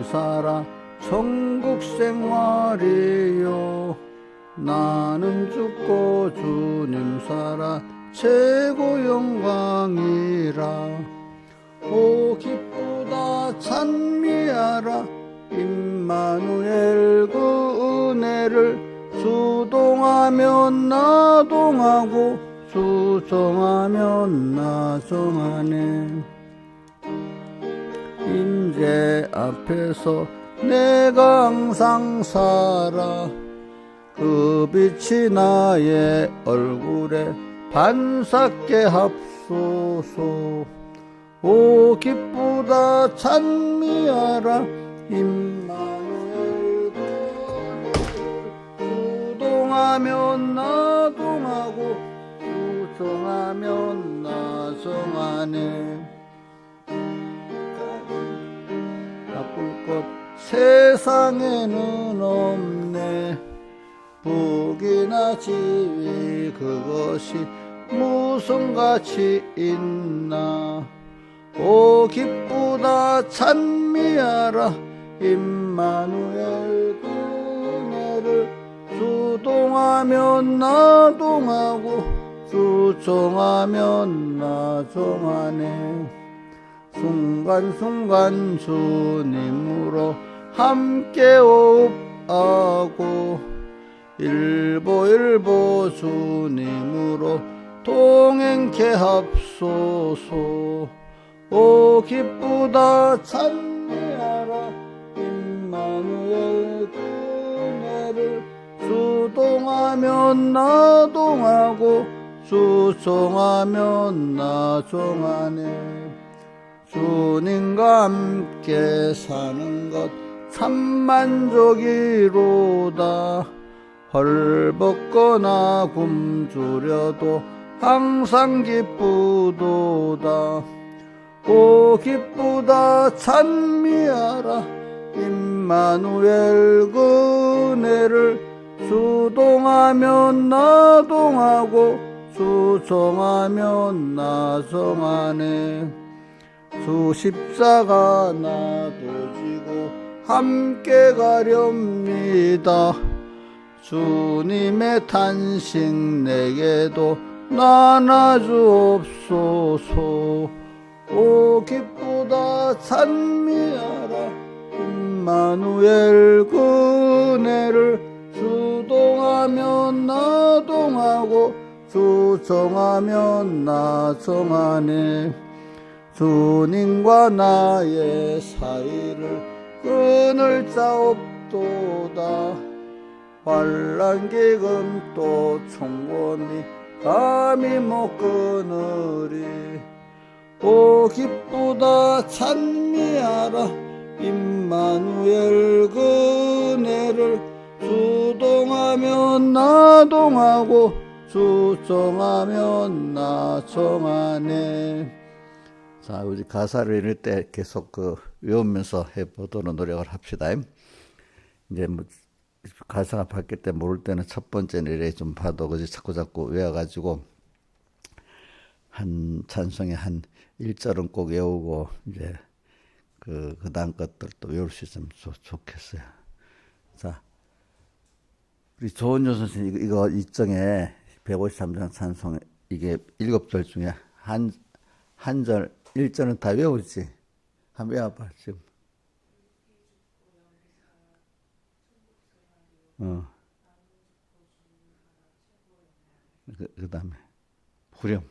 살아 천국 생활이요. 나는 죽고 주님 살아 최고 영광이라. 오 기쁘다 찬미하라 임마누엘 그 은혜를. 수동하면 나동하고 수정하면 나정하네. 인재 앞에서 내가 항상 살아 그 빛이 나의 얼굴에 반삭게 합소서. 오 기쁘다 찬미하라 임마누엘 수동하면 나동하고 수정하면 나정하네. 바꿀 것 세상에는 없네. 북이나 지위 그것이 무슨 가치 있나. 오 기쁘다 찬미하라 임마누엘 그 은혜를. 수동하면 나동하고 수정하면 나정하네. 순간순간 주님으로 함께 호흡하고 일보일보 주님으로 동행케 합소서. 오 기쁘다 찬미하라 임마누엘 그 은혜를. 수동하면 나동하고 수정하면 나정하네. 주님과 함께 사는 것 참 만족이로다. 헐벗거나 굶주려도 항상 기쁘도다. 오 기쁘다 찬미하라 임마누엘 그 은혜를. 수동하면 나동하고 수정하면 나정하네. 주 십자가 나도 지고 함께 가렵니다. 주님의 탄식 내게도 나눠주옵소서. 오 기쁘다 찬미하라 임마누엘 그 은혜를. 수동하면 나동하고 수정하면 나정하네. 주님과 나의 사이를 끊을 자 없도다. 환난 기금 또 총검이 감히 못 끊으리. 오 기쁘다 찬미하라 임마누엘 그 은혜를. 수동하면 나동하고 수정하면 나정하네. 자, 우리 가사를 읽을 때 계속 외우면서 해보도록 노력을 합시다. 이제 뭐 가사가 바뀔 때 모를 때는 첫 번째는 이래 좀 봐도 그지 자꾸 외워가지고 한 찬송의 한 1절은 꼭 외우고 이제 그 다음 것들도 외울 수 있으면 좋겠어요. 자, 우리 조은조 선생님 이거 이정에 153장 찬송 이게 7절 중에 한 절 1절은 다 외우지. 한번 외워봐 지금. 그 다음에 후렴.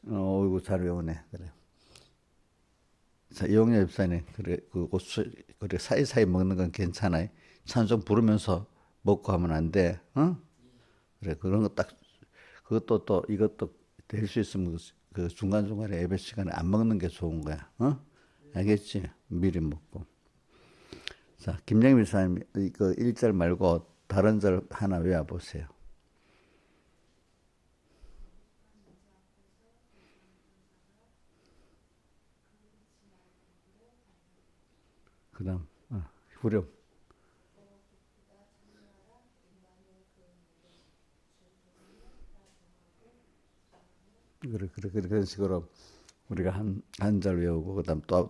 어이구 잘 외우네. 그래. 자, 이용렬 집사님 그래 그래 사이사이 먹는 건 괜찮아요. 찬송 부르면서 먹고 하면 안 돼. 어? 그래 그런 거 딱 그것도 또 이것도 될 수 있으면 그 중간중간에 예배 시간에 안 먹는 게 좋은 거야. 어? 알겠지? 미리 먹고. 자, 김영민 사님 이거 1절 말고 다른 절 하나 외워보세요. 그 다음 후렴. 그런 식으로 우리가 한 절 외우고 그다음 또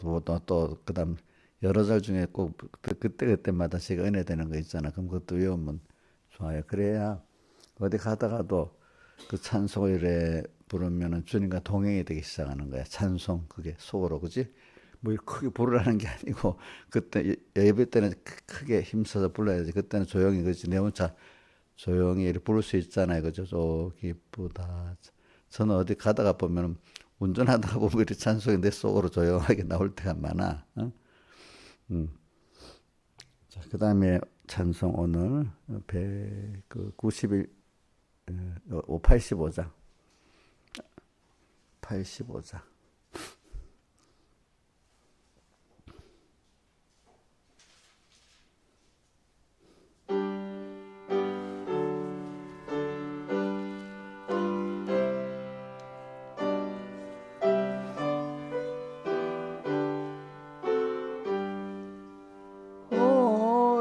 그다음 여러 절 중에 꼭 그때마다씩 은혜 되는 거 있잖아. 그럼 그것도 외우면 좋아요. 그래야 어디 가다가도 그 찬송을 이래 부르면은 주님과 동행이 되기 시작하는 거야. 찬송 그게 속으로 그지? 뭐 크게 부르라는 게 아니고 그때 예배 때는 크게 힘써서 불러야지. 그때는 조용히 그지 내 혼자 조용히 이렇게 부를 수 있잖아요. 그죠? 저 기쁘다. 저는 어디 가다가 보면 운전하다가 보면 이렇게 찬송이 내 속으로 조용하게 나올 때가 많아. 어? 자, 그 다음에 찬송 오늘 91, 85장. 85장.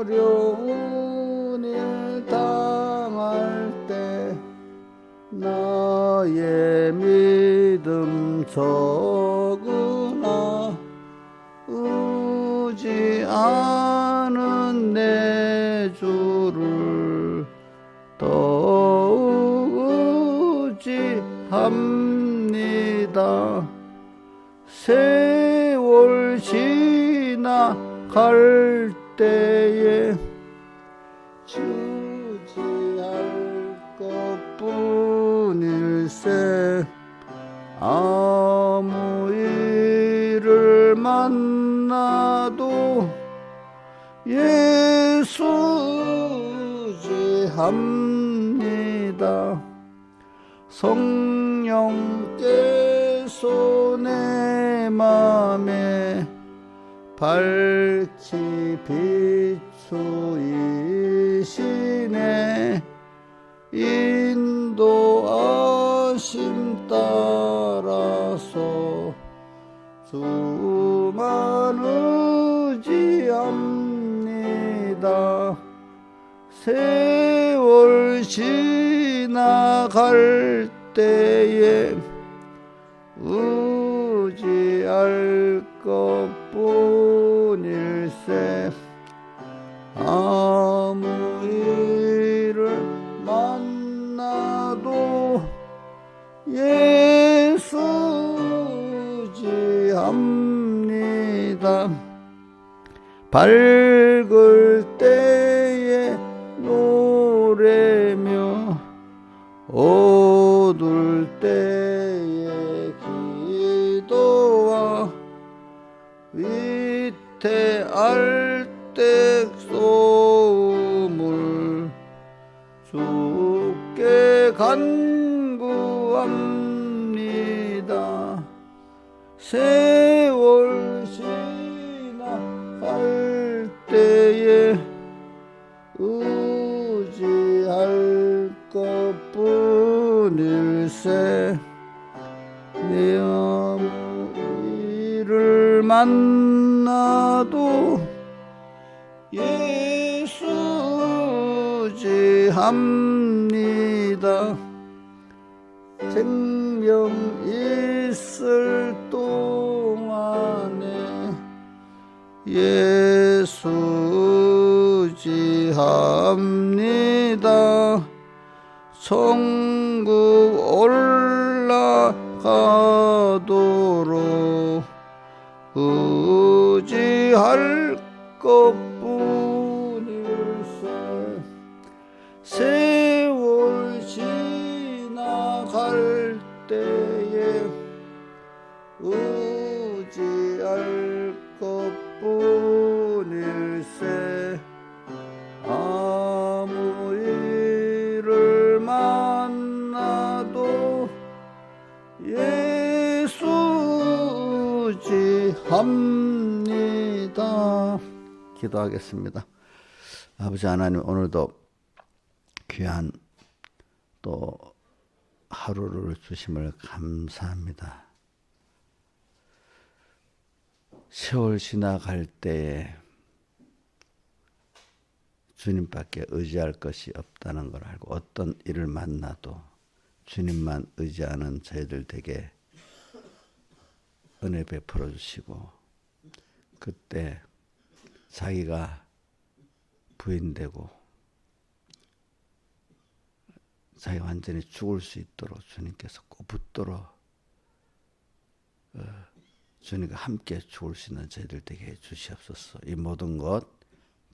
어려운 일 당할 때 나의 믿음 적으나 의지 않은 내 주를 더욱 의지합니다. 세월 지나갈 때에 주지할 것뿐일세. 아무 일을 만나도 예수 의지합니다. 성령께서 내 맘에 밝히 비추이시네. 인도하심 따라서 주만 의지합니다. 세월 지나갈 때에 의지할 것뿐일세. 아무 일을 만나도 예수 의지합니다. 밝을 때에 노래며 어두울 때에 기도와 위태할 때 소음을 주께 간구합니다. 세월 지나갈 때에 의지할 것뿐일세. 내 아무 일을 만나도 예수 의지합니다. 생명 있을 동안에 예수 의지합니다. 천국 올라가도록 의지할 것뿐일세. 세월 지나갈 때에 의지할 것뿐일세. 아무 일을 만나도 예수 의지합니다. 기도하겠습니다. 아버지 하나님, 오늘도 귀한 또 하루를 주심을 감사합니다. 세월 지나갈 때에 주님밖에 의지할 것이 없다는 걸 알고 어떤 일을 만나도 주님만 의지하는 저희들 되게 은혜 베풀어 주시고, 그때 자기가 부인되고 자기가 완전히 죽을 수 있도록 주님께서 꼭 붙들어 주님과 함께 죽을 수 있는 저희들 되게 해 주시옵소서. 이 모든 것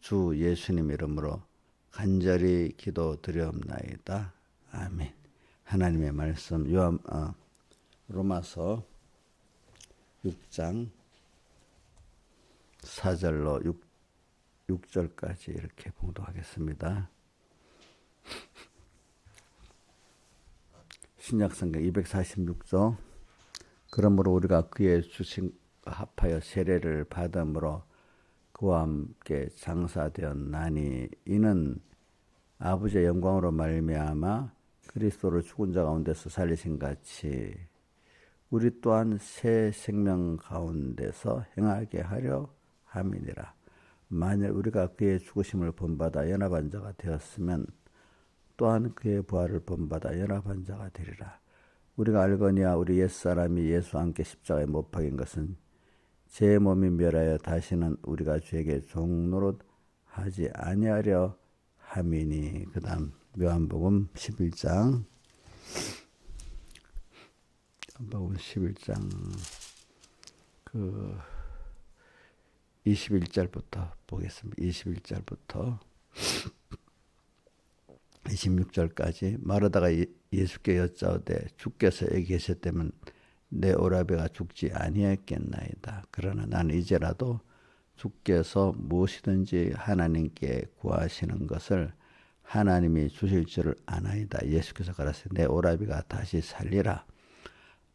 주 예수님 이름으로 간절히 기도드리옵나이다. 아멘. 하나님의 말씀 로마서 6장 4절로 6절까지 이렇게 봉독하겠습니다. 신약성경 246조. 그러므로 우리가 그의 주신과 합하여 세례를 받음으로 그와 함께 장사되었나니 이는 아버지의 영광으로 말미암아 그리스도를 죽은 자 가운데서 살리신 같이 우리 또한 새 생명 가운데서 행하게 하려 함이니라. 만일 우리가 그의 죽으심을 본받아 연합한 자가 되었으면 또한 그의 부활을 본받아 연합한 자가 되리라. 우리가 알거니와 우리 옛사람이 예수와 함께 십자가에 못 박인 것은 제 몸이 멸하여 다시는 우리가 죄에게 종노릇 하지 아니하려 함이니. 그 다음 요한복음 11장 요한복음 11장 21절부터 보겠습니다. 21절부터 26절까지. 마르다가 예수께 여짜오되 주께서 여기 계셨다면 내 오라비가 죽지 아니했겠나이다. 그러나 나는 이제라도 주께서 무엇이든지 하나님께 구하시는 것을 하나님이 주실 줄을 아나이다. 예수께서 가라사대 내 오라비가 다시 살리라.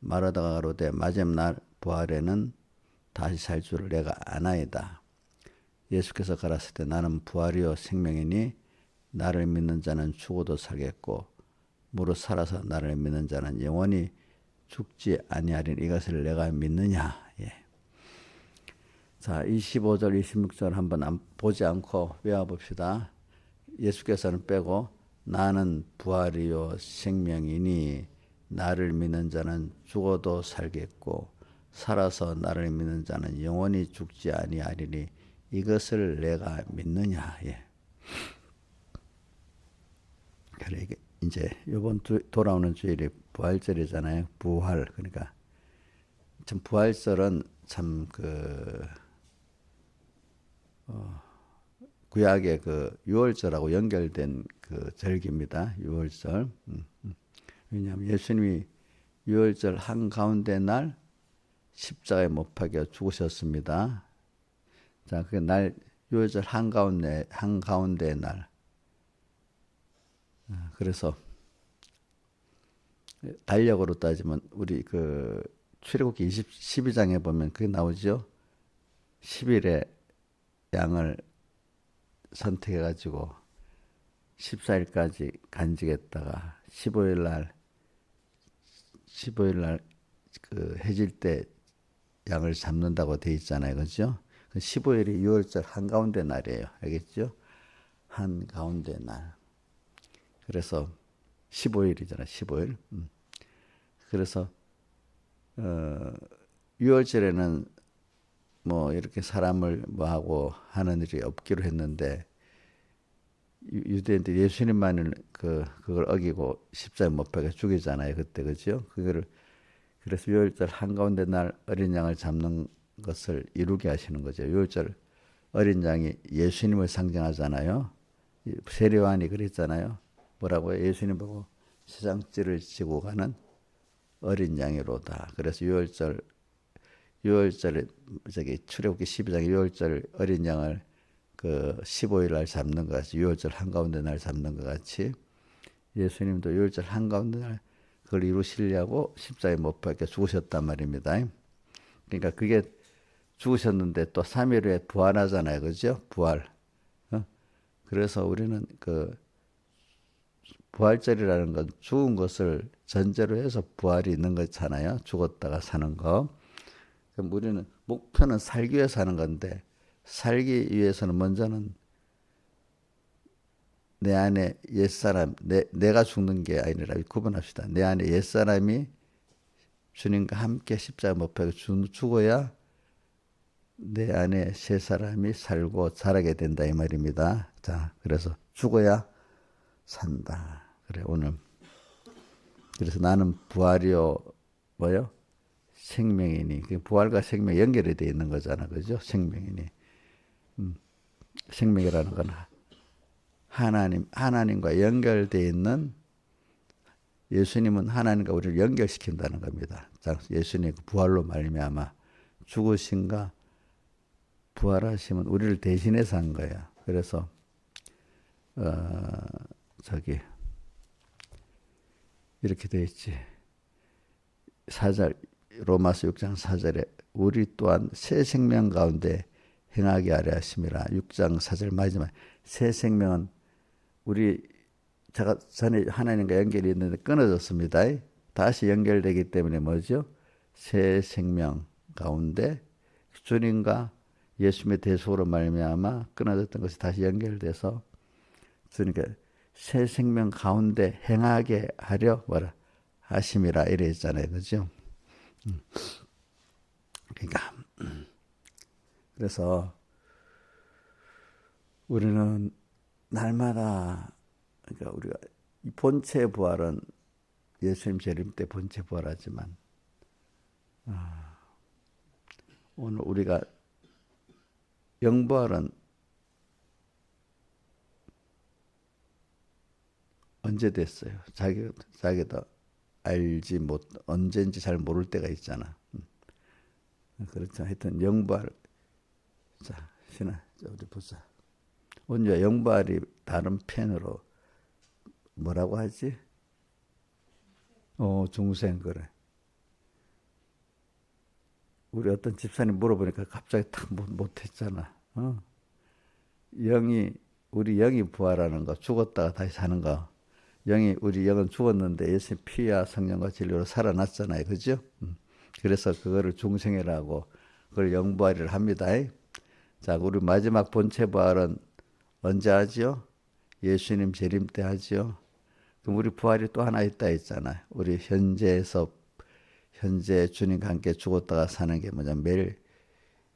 마르다가 가로되 마지막 부활에는 다시 살 줄을 내가 아나이다. 예수께서 가라사대 나는 부활이요 생명이니 나를 믿는 자는 죽어도 살겠고 무릇 살아서 나를 믿는 자는 영원히 죽지 아니하리니 이것을 내가 믿느냐. 예. 자, 25절 26절 한번 보지 않고 외워봅시다. 예수께서는 빼고 나는 부활이요 생명이니 나를 믿는 자는 죽어도 살겠고 살아서 나를 믿는 자는 영원히 죽지 아니하리니 이것을 내가 믿느냐. 예. 그래 이제 이번 돌아오는 주일이 부활절이잖아요. 부활. 그러니까 참 부활절은 참 구약의 유월절하고 연결된 절기입니다. 유월절. 왜냐하면 예수님이 유월절 한가운데 날 십자가에 못 박혀 죽으셨습니다. 자, 그 날 유월절 한가운데 날. 그래서 달력으로 따지면 우리 출애굽기 12장에 보면 그게 나오죠. 10일에 양을 선택해가지고 14일까지 간직했다가 15일 날 해질 때 양을 잡는다고 돼 있잖아요. 그죠? 15일이 6월절 한가운데 날이에요. 알겠죠? 한가운데 날. 그래서 15일이잖아. 15일. 그래서 6월절에는 뭐 이렇게 사람을 하고 하는 일이 없기로 했는데 유대인들 예수님만을 그걸 어기고 십자가에 못 박혀 죽이잖아요. 그때. 그죠? 그래서 6월절 한가운데 날 어린 양을 잡는 것을 이루게 하시는 거죠. 6월절 어린 양이 예수님을 상징하잖아요. 세례요한이 그랬잖아요. 뭐라고요? 예수님 보고 세상 찌를 지고 가는 어린 양이로다. 그래서 6월절 출애굽기 12장 6월절 어린 양을 15일 날 잡는 것 같이 6월절 한가운데 날 잡는 것 같이 예수님도 6월절 한가운데 날 그걸 이루시려고 십자가에 못 박혀 죽으셨단 말입니다. 그러니까 그게 죽으셨는데 또 3일 후에 부활하잖아요. 그죠? 부활. 그래서 우리는 부활절이라는 건 죽은 것을 전제로 해서 부활이 있는 거잖아요. 죽었다가 사는 거. 그럼 우리는 목표는 살기 위해서 하는 건데 살기 위해서는 먼저는 내 안에 옛사람, 내가 죽는 게 아니라 구분합시다. 내 안에 옛사람이 주님과 함께 십자가 못 박혀 죽어야 내 안에 새 사람이 살고 자라게 된다 이 말입니다. 자, 그래서 죽어야 산다. 그래 오늘 그래서 나는 부활이요 뭐요? 생명이니. 부활과 생명 연결이 되어 있는 거잖아, 그죠? 생명이니. 생명이라는 건 하나님과 연결되어 있는 예수님은 하나님과 우리를 연결시킨다는 겁니다. 예수님의 부활로 말미암아 죽으신가 부활하시면 우리를 대신해서 한 거야. 그래서 이렇게 되어 있지. 4절 로마서 6장 4절에 우리 또한 새 생명 가운데 행하게 하려 하심이라. 6장 4절 마지막 새 생명은 우리 제가 전에 하나님과 연결이 있는데 끊어졌습니다. 다시 연결되기 때문에 뭐죠? 새 생명 가운데 주님과 예수님의 대속으로 말미암아 끊어졌던 것이 다시 연결돼서 주님께 새 생명 가운데 행하게 하려 뭐라 하심이라 이래 있잖아요, 그죠? 그러니까 그래서 우리는 날마다 그러니까 우리가 본체 부활은 예수님 재림 때 본체 부활하지만 오늘 우리가 영부활은 언제 됐어요? 자기도 알지 못 언제인지 잘 모를 때가 있잖아. 그렇죠. 하여튼 영부활 자 신아 어디 보자. 오늘 영부활이 다른 편으로 뭐라고 하지? 중생 그래. 우리 어떤 집사님 물어보니까 갑자기 탁 못했잖아. 우리 영이 부활하는 거, 죽었다가 다시 사는 거. 우리 영은 죽었는데 예수님 피와 성령과 진리로 살아났잖아요. 그죠? 그래서 그거를 중생이라고 그걸 영부활이라 합니다. 자, 우리 마지막 본체 부활은 언제 하죠? 예수님 재림 때 하죠. 그럼 우리 부활이 또 하나 있다 했잖아요. 우리 현재 주님과 함께 죽었다가 사는 게 뭐냐. 매일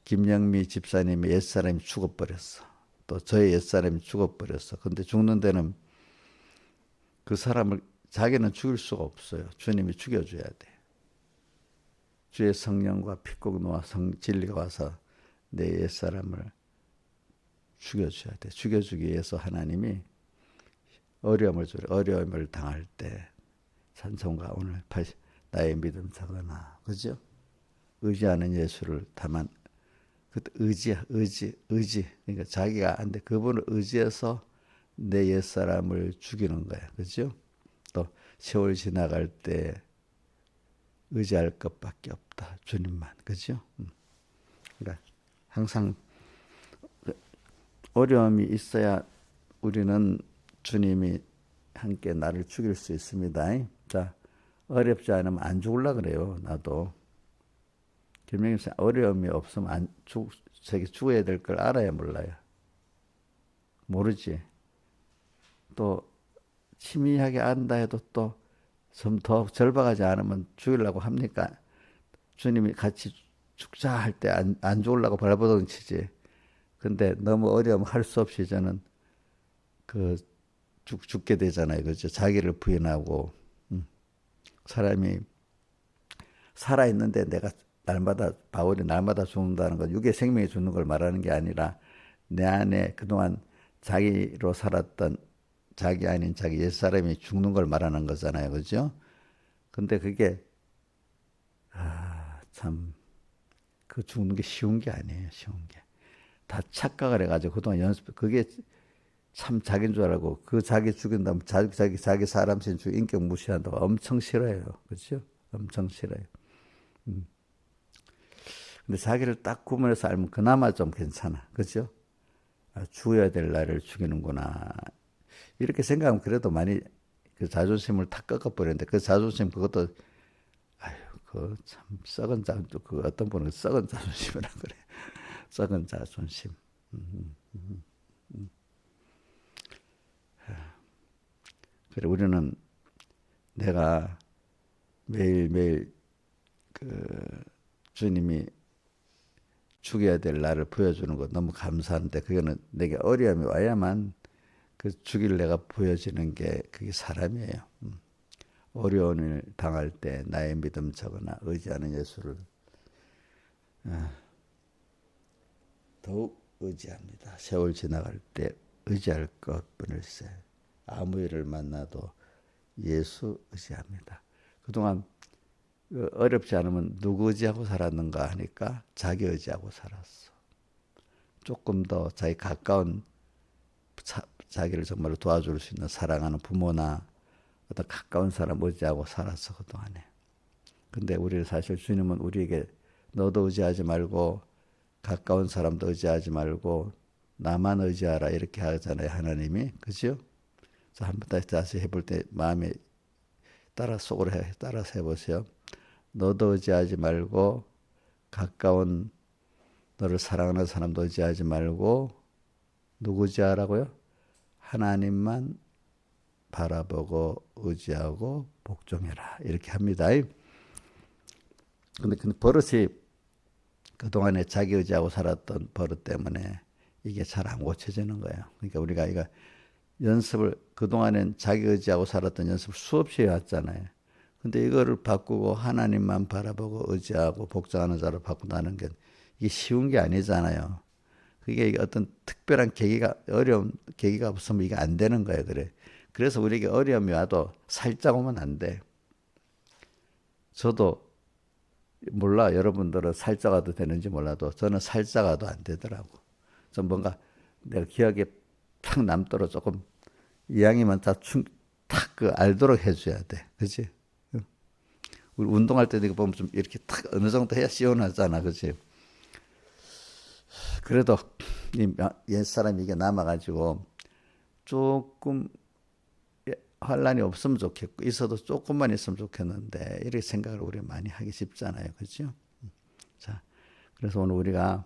김영미 집사님의 옛사람이 죽어버렸어. 또 저의 옛사람이 죽어버렸어. 근데 죽는 데는 그 사람을 자기는 죽일 수가 없어요. 주님이 죽여줘야 돼. 주의 성령과 피곡노와 진리가 와서 내 옛사람을 죽여줘야 돼. 죽여주기 위해서 하나님이 어려움을 당할 때 찬송가 오늘 나의 믿음 작으나 그죠? 의지하는 예수를 다만 그때 의지 그러니까 자기가 안 돼. 그분을 의지해서 내 옛사람을 죽이는 거야. 그죠? 또 세월 지나갈 때 의지할 것밖에 없다. 주님만. 그죠? 그러니까 항상 어려움이 있어야 우리는 주님이 함께 나를 죽일 수 있습니다. 자, 어렵지 않으면 안 죽으려고 그래요. 나도. 김영임 씨 어려움이 없으면 죽어야 될 걸 알아야 몰라요. 모르지. 또 치밀하게 안다 해도 또 좀 더 절박하지 않으면 죽이려고 합니까? 주님이 같이 죽자 할 때 안 죽으려고 발버둥 치지. 근데 너무 어려우면 할 수 없이 저는 죽게 되잖아요. 그죠? 자기를 부인하고 사람이 살아있는데 바울이 날마다 죽는다는 건 육의 생명이 죽는 걸 말하는 게 아니라 내 안에 그동안 자기로 살았던 자기 아닌 자기 옛사람이 죽는 걸 말하는 거잖아요. 그죠? 근데 그게 참 그 죽는 게 쉬운 게 아니에요. 쉬운 게. 다 착각을 해가지고 그동안 그게 참 자기인 줄 알고 그 자기 죽인다면 자기 사람 신주 인격 무시한다고 엄청 싫어해요. 그렇죠? 엄청 싫어요. 근데 자기를 딱 구분해서 알면 그나마 좀 괜찮아. 그렇죠? 죽어야 될 날을 죽이는구나. 이렇게 생각하면 그래도 많이 그 자존심을 다 꺾어버렸는데 그 자존심 그것도 그 참 썩은 그 어떤 분은 썩은 자존심이라 그래. 썩은 자존심. 그래 우리는 내가 매일매일 주님이 죽여야 될 나를 보여주는 거 너무 감사한데 그거는 내게 어려움이 와야만 그 죽일 내가 보여지는 게 그게 사람이에요. 어려움을 당할 때 나의 믿음 적으나 의지하는 예수를 더욱 의지합니다. 세월 지나갈 때 의지할 것뿐일세. 아무 일을 만나도 예수 의지합니다. 그동안 어렵지 않으면 누구 의지하고 살았는가 하니까 자기 의지하고 살았어. 조금 더 자기 가까운 자기를 정말로 도와줄 수 있는 사랑하는 부모나 어떤 가까운 사람 의지하고 살았어 그동안에. 근데 우리 사실 주님은 우리에게 너도 의지하지 말고 가까운 사람도 의지하지 말고 나만 의지하라 이렇게 하잖아요 하나님이. 그죠? 한번 다시 해볼 때 마음에 속으로 따라서 해보세요. 너도 의지하지 말고 가까운 너를 사랑하는 사람도 의지하지 말고 누구 의지하라고요? 하나님만 바라보고 의지하고 복종해라 이렇게 합니다. 근데 버릇이 그동안에 자기 의지하고 살았던 버릇 때문에 이게 잘 안 고쳐지는 거예요. 그러니까 우리가 이거 연습을 그동안엔 자기 의지하고 살았던 연습을 수없이 해왔잖아요. 근데 이거를 바꾸고 하나님만 바라보고 의지하고 복종하는 자로 바꾼다는 게 이게 쉬운 게 아니잖아요. 그게 어떤 특별한 어려운 계기가 없으면 이게 안 되는 거예요. 그래서 우리에게 어려움이 와도 살짝 오면 안 돼. 저도 몰라 여러분들은 살짝 와도 되는지 몰라도 저는 살짝 와도 안 되더라고. 좀 뭔가 내가 기억에 탁 남도록 조금 이왕이면 탁 알도록 해줘야 돼. 그치? 우리 운동할 때도 이거 보면 좀 이렇게 탁 어느 정도 해야 시원하잖아. 그치? 그래도 옛사람이 이게 남아가지고 조금 환란이 없으면 좋겠고 있어도 조금만 있으면 좋겠는데 이렇게 생각을 우리 많이 하기 쉽잖아요. 그렇죠? 자, 그래서 오늘 우리가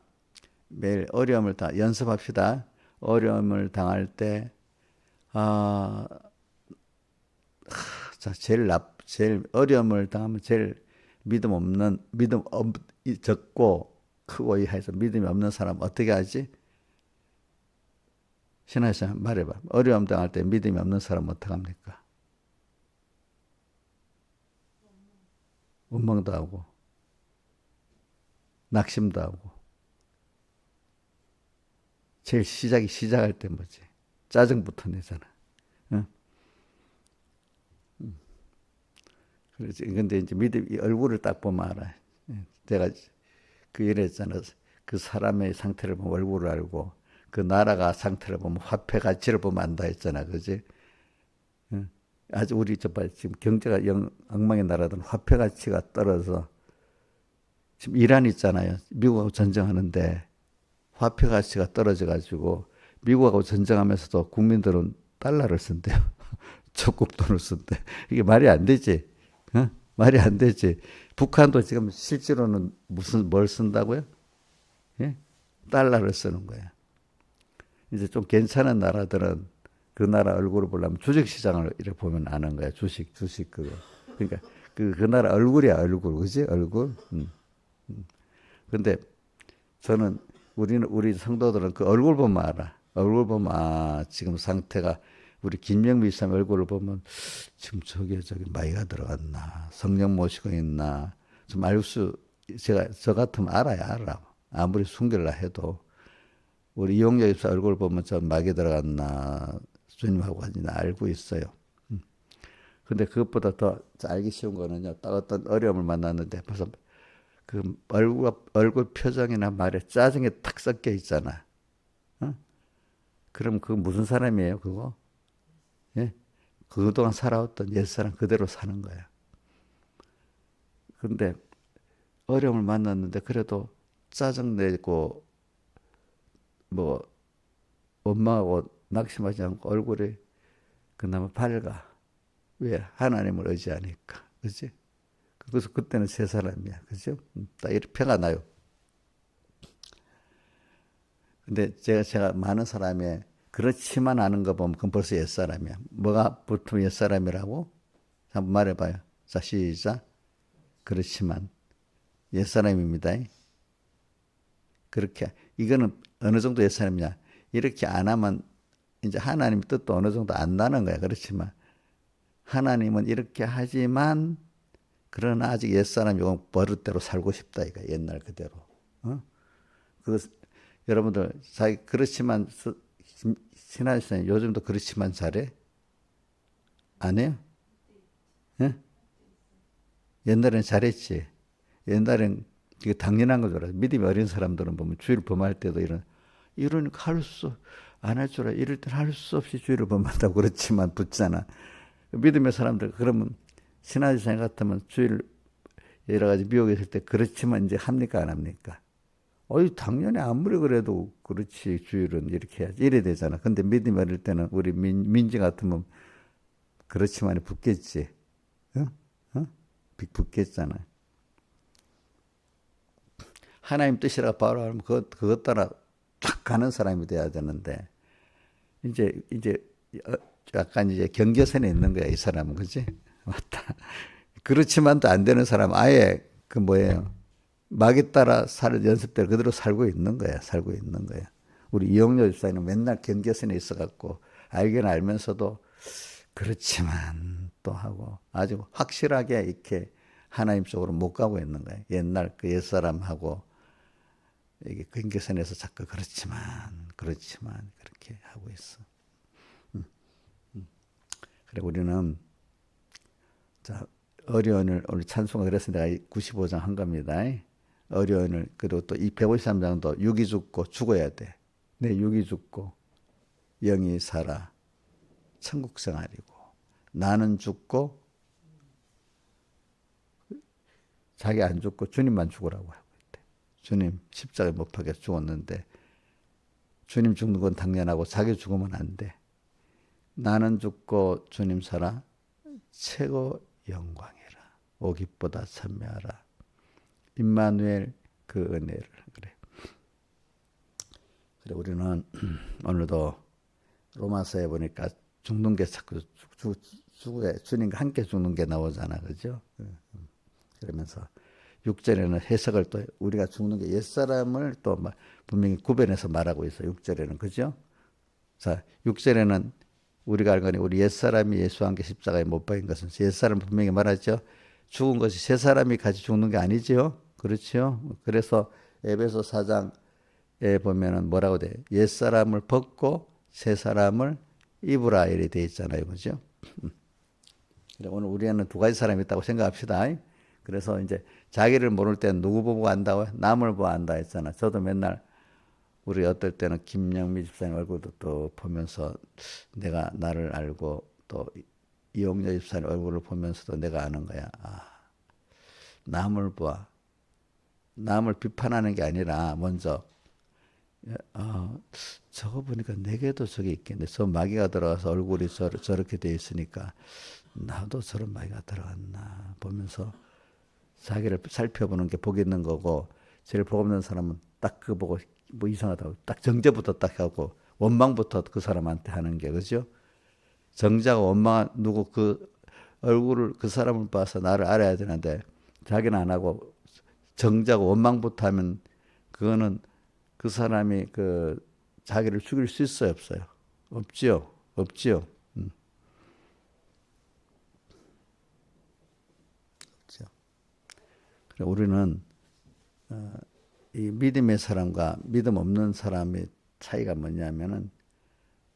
매일 어려움을 연습합시다. 어려움을 당할 때 제일 어려움을 당하면 제일 적고 크고 해서 믿음이 없는 사람 어떻게 하지? 신하씨 말해봐. 어려움 당할 때 믿음이 없는 사람 어떡합니까? 원망도 하고 낙심도 하고 제일 시작할 때 뭐지? 짜증부터 내잖아. 응? 그렇지. 근데 이제 이 얼굴을 딱 보면 알아. 내가 이랬잖아. 그 사람의 상태를 보면 얼굴을 알고 그 나라가 상태를 보면 화폐 가치를 보면 안다 했잖아. 그지? 아주 우리 지금 경제가 엉망의 나라든 화폐 가치가 떨어져서 지금 이란 있잖아요. 미국하고 전쟁하는데 화폐 가치가 떨어져 가지고 미국하고 전쟁하면서도 국민들은 달러를 쓴대요. 적국 돈을 쓴대. 이게 말이 안 되지. 말이 안 되지. 북한도 지금 실제로는 뭘 쓴다고요? 예? 달러를 쓰는 거예요. 이제 좀 괜찮은 나라들은 그 나라 얼굴을 보려면 주식시장을 이렇게 보면 아는 거야. 주식 그거. 그러니까 그 나라 얼굴이야, 얼굴. 그지? 얼굴. 근데 저는 우리 성도들은 그 얼굴 보면 알아. 얼굴 보면 지금 상태가 우리 김영미 사 얼굴을 보면 지금 저기 마이가 들어갔나 성령 모시고 있나 좀 제가 저 같으면 알아. 아무리 숨길라 해도 우리 이용자 집사 얼굴 보면 저 마귀 들어갔나 주님하고 하지나 알고 있어요. 근데 그것보다 더 알기 쉬운 거는요. 딱 어떤 어려움을 만났는데 벌써 그 얼굴 표정이나 말에 짜증이 탁 섞여 있잖아. 그럼 그 무슨 사람이에요, 그거? 예? 그동안 살아왔던 옛사람 그대로 사는 거야. 근데 어려움을 만났는데 그래도 짜증내고 뭐 원망하고 낙심하지 않고 얼굴이 그나마 밝아. 왜? 하나님을 의지하니까. 그치? 그래서 그때는 새 사람이야. 그죠? 딱 이렇게 표가 나요. 근데 제가 많은 사람의 그렇지만 하는 거 보면 그건 벌써 옛사람이야. 뭐가 붙으면 옛사람이라고? 한번 말해봐요. 자, 시작. 그렇지만 옛사람입니다. 그렇게 이거는 어느 정도 옛사람이냐? 이렇게 안 하면 이제 하나님 뜻도 어느 정도 안다는 거야. 그렇지만 하나님은 이렇게 하지만 그러나 아직 옛사람 요 버릇대로 살고 싶다 이거 옛날 그대로. 그 여러분들 자기 그렇지만 신하시는 요즘도 그렇지만 잘해? 안 해요? 예? 옛날엔 잘했지. 옛날엔 이게 당연한 거줄 알아. 믿음이 어린 사람들은 보면 주의를 범할 때도 이러니까 할 수, 안 할 줄 알아. 이럴 땐 할 수 없이 주의를 범한다고 그렇지만 붙잖아. 믿음의 사람들, 그러면 신하시생 같으면 주의를 여러 가지 미혹이 있을 때 그렇지만 이제 합니까? 안 합니까? 당연히 아무리 그래도 그렇지 주일은 이렇게 해야지 이래 되잖아. 근데 믿음이 어릴 때는 우리 민지 같으면 그렇지만이 붙겠지. 어? 어? 붙겠잖아. 하나님 뜻이라 바로 하면 그것 따라 탁 가는 사람이 돼야 되는데 이제 약간 이제 경계선에 있는 거야 이 사람은 그지? 맞다. 그렇지만도 안 되는 사람 아예 그 뭐예요? 마귀 따라 살 연습대로 그대로 살고 있는 거야. 살고 있는 거야. 우리 이영렬 집사님은 맨날 경계선에 있어갖고 알긴 알면서도 그렇지만 또 하고 아주 확실하게 이렇게 하나님 쪽으로 못 가고 있는 거야. 옛날 그 옛사람하고 이게 경계선에서 자꾸 그렇지만 그렇게 하고 있어. 그래 우리는 자 어려운을 오늘 찬송가 그래서 내가 95장 한 겁니다. 어려운을 그리고 또 이 153장도 육이 죽고 죽어야 돼. 내 육이 죽고 영이 살아 천국 생활이고 나는 죽고 자기 안 죽고 주님만 죽으라고 하고 있대. 주님 십자가에 못 박혀 죽었는데 주님 죽는 건 당연하고 자기 죽으면 안 돼. 나는 죽고 주님 살아 최고 영광이라. 오깃보다 찬미하라. 임마누엘 그 은혜를 그래. 그래 우리는 오늘도 로마서에 보니까 죽는 게 자꾸 죽어야 주님과 함께 죽는 게 나오잖아, 그죠? 그러면서 6절에는 해석을 또 우리가 죽는 게 옛사람을 또 분명히 구별해서 말하고 있어. 6절에는 그죠? 자, 6절에는 우리가 알거니 우리 옛사람이 예수와 함께 십자가에 못 박인 것은 옛사람 분명히 말하죠. 죽은 것이 새 사람이 같이 죽는 게 아니지요. 그렇죠? 그래서 에베소 4장에 보면은 뭐라고 돼? 옛사람을 벗고 새 사람을 입으라 이렇게 돼 있잖아요. 그죠? 오늘 우리는 두 가지 사람이 있다고 생각합시다. 그래서 이제 자기를 모를 때는 누구 보고 안다고? 남을 보고 안다 했잖아. 저도 맨날 우리 어떨 때는 김영미 집사님 얼굴도 또 보면서 내가 나를 알고 또 이용렬 집사님 얼굴을 보면서도 내가 아는 거야. 남을 봐. 남을 비판하는 게 아니라 먼저 저거 보니까 내게도 저게 있겠네. 저 마귀가 들어가서 얼굴이 저렇게 돼 있으니까 나도 저런 마귀가 들어갔나 보면서 자기를 살펴보는 게 복 있는 거고 제일 복 없는 사람은 딱 그거 보고 뭐 이상하다고 딱 정죄부터 딱 하고 원망부터 그 사람한테 하는 게 그죠? 정죄가 원망 누구 그 얼굴을 그 사람을 봐서 나를 알아야 되는데 자기는 안 하고 정죄하고 원망부터 하면 그거는 그 사람이 그 자기를 죽일 수 있어요, 없어요? 없지요, 없지요. 없죠. 그래 우리는 이 믿음의 사람과 믿음 없는 사람의 차이가 뭐냐면은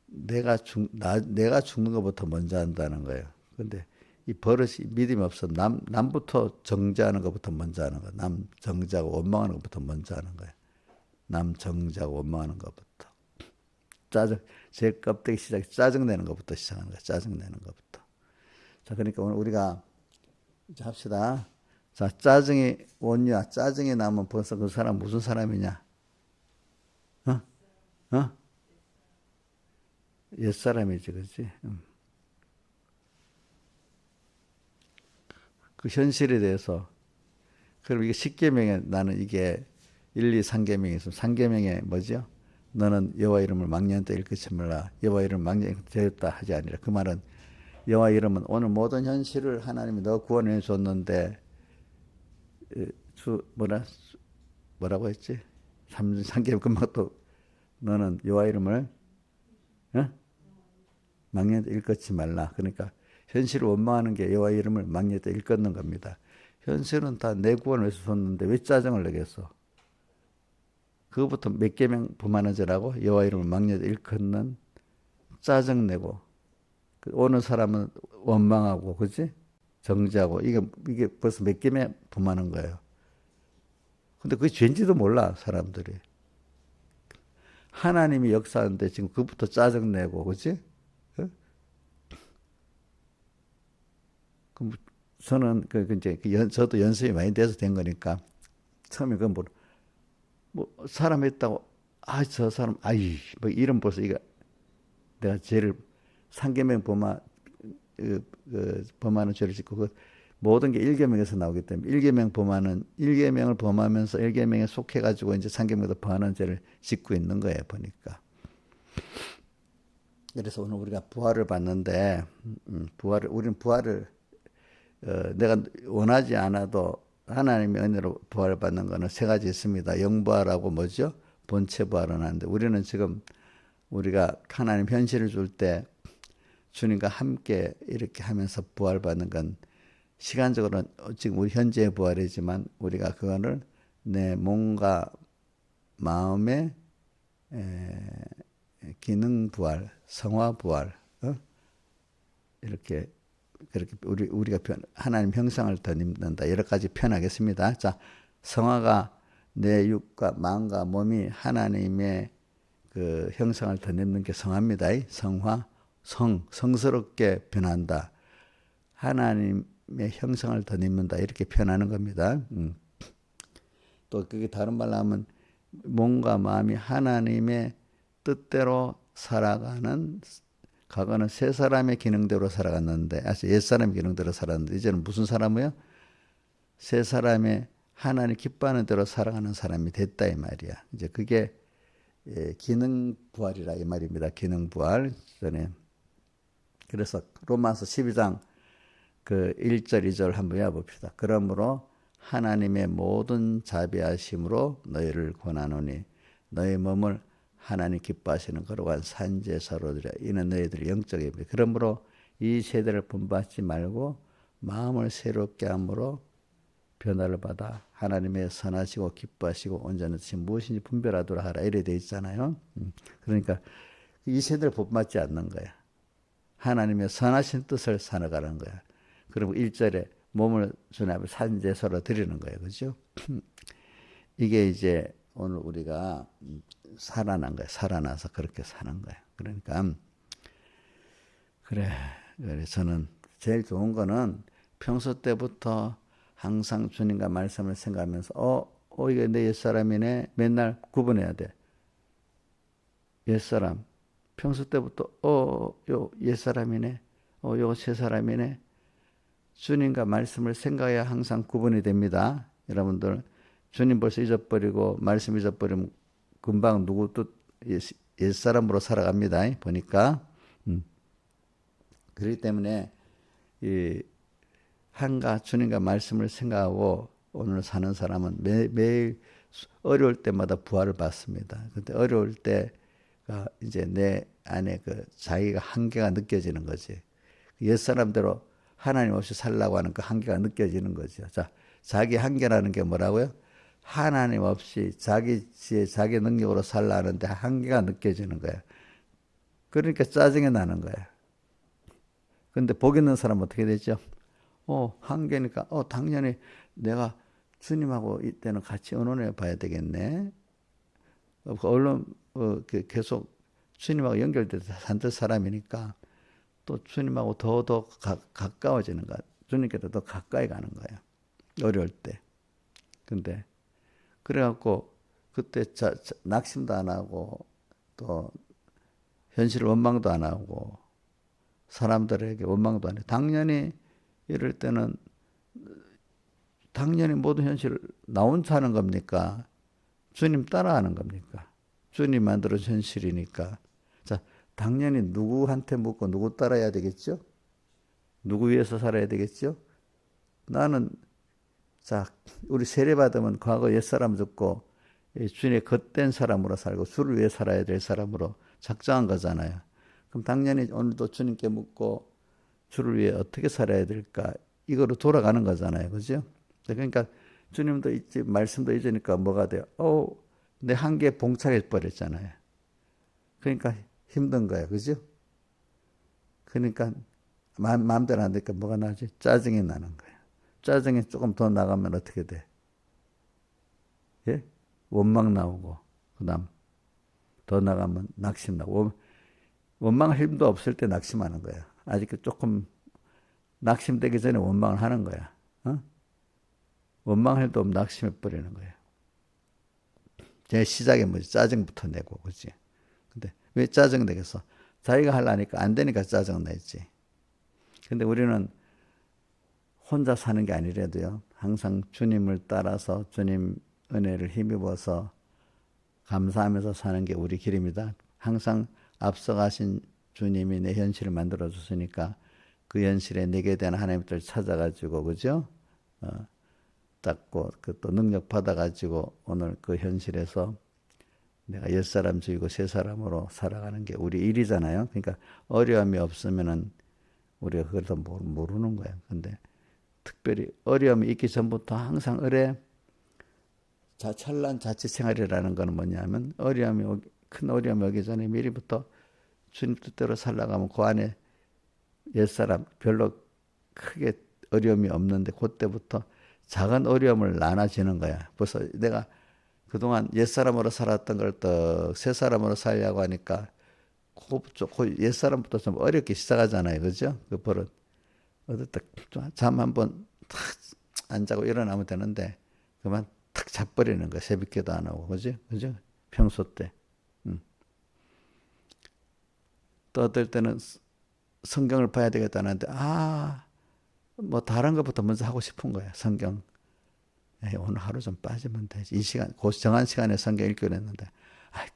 내가 죽는 것부터 먼저 한다는 거예요. 근데 이 버릇이 믿음이 없어 남부터 정죄하는 것부터 먼저 하는 거야. 남 정죄하고 원망하는 것부터 먼저 하는 거야. 남 정죄하고 원망하는 것부터. 제일 껍데기 시작이 짜증내는 것부터 시작하는 거야. 짜증내는 것부터. 자, 그러니까 오늘 우리가 이제 합시다. 자, 짜증이 원유야. 짜증이 나면 벌써 그 사람 무슨 사람이냐? 어? 어? 옛사람이지, 그렇지? 그 현실에 대해서 그럼 이게 10계명에 나는 이게 1, 2, 3계명이 있으면 3계명에 뭐죠? 너는 여호와 이름을 망령되이 일컫지 말라. 여호와 이름을 망령되이 되었다 하지 아니라. 그 말은 여호와 이름은 오늘 모든 현실을 하나님이 너 구원해 줬는데 뭐라고 했지? 삼계명 금방 또 너는 여호와 이름을 망령되이 일컫지 말라. 그러니까 현실을 원망하는 게 여호와 이름을 망령되이 일컫는 겁니다. 현실은 다 내 구원을 위해서 줬는데 왜 짜증을 내겠어? 그거부터 몇 계명 범하는 죄라고? 여호와 이름을 망령되이 일컫는, 짜증내고, 오는 사람은 원망하고, 그지? 정죄하고, 이게 벌써 몇 계명 범하는 거예요. 근데 그게 죄인지도 몰라, 사람들이. 하나님이 역사하는데 지금 그부터 짜증내고, 그지? 그럼 저는 저도 연습이 많이 돼서 된 거니까 처음에 뭐 사람 했다고 저 사람 뭐 이름 벌써 이거 내가 죄를 상계명 범하는 죄를 짓고 모든 게 1계명에서 나오기 때문에 1계명을 범하면서 1계명에 속해 가지고 이제 상계명도 범하는 죄를 짓고 있는 거예요, 보니까. 그래서 오늘 우리가 부활을 받는데 우리는 부활을 내가 원하지 않아도 하나님의 은혜로 부활을 받는 거는 세 가지 있습니다. 영부활하고 뭐죠? 본체 부활은 하는데 우리는 지금 우리가 하나님 현실을 줄 때 주님과 함께 이렇게 하면서 부활 받는 건 시간적으로는 지금 우리 현재의 부활이지만 우리가 그거를 내 몸과 마음의 기능 부활, 성화 부활, 이렇게 그렇게 우리가 하나님 형상을 덧입는다. 여러 가지 표현하겠습니다. 자, 성화가 내 육과 마음과 몸이 하나님의 그 형상을 덧입는 게 성화입니다. 성화, 성스럽게 변한다. 하나님의 형상을 덧입는다. 이렇게 표현하는 겁니다. 또 그게 다른 말로 하면 몸과 마음이 하나님의 뜻대로 살아가는, 과거는 세 사람의 기능대로 살아갔는데, 옛 사람의 기능대로 살았는데, 이제는 무슨 사람이요? 세 사람의 하나님 기뻐하는 대로 살아가는 사람이 됐다, 이 말이야. 이제 그게 기능 부활이라 이 말입니다. 기능 부활. 그래서 로마서 12장 그 1절, 2절 한번 외워봅시다. 그러므로 하나님의 모든 자비하심으로 너희를 권하노니 너희 몸을 하나님 기뻐하시는 거룩한 산제사로 드려. 이는 너희들의 영적의 비. 그러므로 이 세대를 본받지 말고 마음을 새롭게 함으로 변화를 받아 하나님의 선하시고 기뻐하시고 온전한 뜻이 무엇인지 분별하도록 하라. 이래 돼 있잖아요. 그러니까 이 세대를 본받지 않는 거야. 하나님의 선하신 뜻을 살아가는 거야. 그리고 1절에 몸을 주님 앞에 산제사로 드리는 거예요. 그죠? 이게 이제 오늘 우리가 살아난 거예요. 살아나서 그렇게 사는 거예요. 그러니까 그래 저는 제일 좋은 거는 평소 때부터 항상 주님과 말씀을 생각하면서 이게 내 옛사람이네. 맨날 구분해야 돼. 옛사람. 평소 때부터 요 옛사람이네. 요거 새사람이네. 주님과 말씀을 생각해야 항상 구분이 됩니다. 여러분들 주님 벌써 잊어버리고 말씀 잊어버리면 금방 누구 또 옛사람으로 살아갑니다. 보니까. 그렇기 때문에 한가 주님과 말씀을 생각하고 오늘 사는 사람은 매일 어려울 때마다 부활을 받습니다. 근데 어려울 때가 이제 내 안에 그 자기가 한계가 느껴지는 거지. 옛사람대로 하나님 없이 살라고 하는 그 한계가 느껴지는 거죠. 자, 자기 한계라는 게 뭐라고요? 하나님 없이 자기 지혜, 자기 능력으로 살라 하는데 한계가 느껴지는 거야. 그러니까 짜증이 나는 거야. 근데 복 있는 사람은 어떻게 되죠? 한계니까, 당연히 내가 주님하고 이때는 같이 의논해 봐야 되겠네. 얼른, 계속 주님하고 연결돼서 산뜻 사람이니까 또 주님하고 더 가까워지는 거야. 주님께도 더 가까이 가는 거야. 어려울 때. 근데, 그래갖고, 그때 낙심도 안 하고, 또, 현실 원망도 안 하고, 사람들에게 원망도 안 해. 당연히, 이럴 때는, 당연히 모든 현실을 나 혼자 하는 겁니까? 주님 따라하는 겁니까? 주님 만들어 준 현실이니까. 자, 당연히 누구한테 묻고 누구 따라야 되겠죠? 누구 위해서 살아야 되겠죠? 나는, 자, 우리 세례받으면 과거 옛사람 듣고 주님의 겉된 사람으로 살고 주를 위해 살아야 될 사람으로 작정한 거잖아요. 그럼 당연히 오늘도 주님께 묻고 주를 위해 어떻게 살아야 될까? 이거로 돌아가는 거잖아요. 그죠? 그러니까 주님도 있지, 말씀도 잊으니까 뭐가 돼요? 내 한계에 봉착해 버렸잖아요. 그러니까 힘든 거예요. 그죠? 그러니까 마음대로 안 되니까 뭐가 나지? 짜증이 나는 거예요. 짜증이 조금 더 나가면 어떻게 돼? 예? 원망 나오고, 그 다음 더 나가면 낙심 나고, 원망할 힘도 없을 때 낙심하는 거야. 아직 조금 낙심되기 전에 원망을 하는 거야. 어? 원망할 도 없으면 낙심해 버리는 거야. 제 시작에 뭐지? 짜증부터 내고, 그치? 근데 왜 짜증 내겠어? 자기가 하려니까 안 되니까 짜증 내지. 근데 우리는 혼자 사는 게 아니라도요, 항상 주님을 따라서 주님 은혜를 힘입어서 감사하면서 사는 게 우리 길입니다. 항상 앞서가신 주님이 내 현실을 만들어 줬으니까 그 현실에 내게 대한 하나님의 뜻을 찾아가지고, 그죠? 닦고 그 또 능력 받아가지고 오늘 그 현실에서 내가 옛사람 죽이고 새사람으로 살아가는 게 우리 일이잖아요. 그러니까 어려움이 없으면은 우리가 그걸 더 모르는 거야. 근데 특별히 어려움이 있기 전부터 항상 찬란 자치 생활이라는 거는 뭐냐면 큰 어려움이 오기 전에 미리부터 주님 뜻대로 살아가면 그 안에 옛사람 별로 크게 어려움이 없는데 그때부터 작은 어려움을 나눠지는 거야. 벌써 내가 그동안 옛사람으로 살았던 걸 또 새사람으로 살려고 하니까 그 옛사람부터 좀 어렵게 시작하잖아요. 그죠? 그 버릇. 어쨌든 잠 한번 탁 안 자고 일어나면 되는데 그만 탁 자버리는 거야. 새벽기도 안 하고. 그죠? 그죠? 평소 때. 또 어떨 때는 성경을 봐야 되겠다는데 뭐 다른 것부터 먼저 하고 싶은 거야. 성경. 오늘 하루 좀 빠지면 되지. 이 시간, 그 정한 시간에 성경 읽기로 했는데,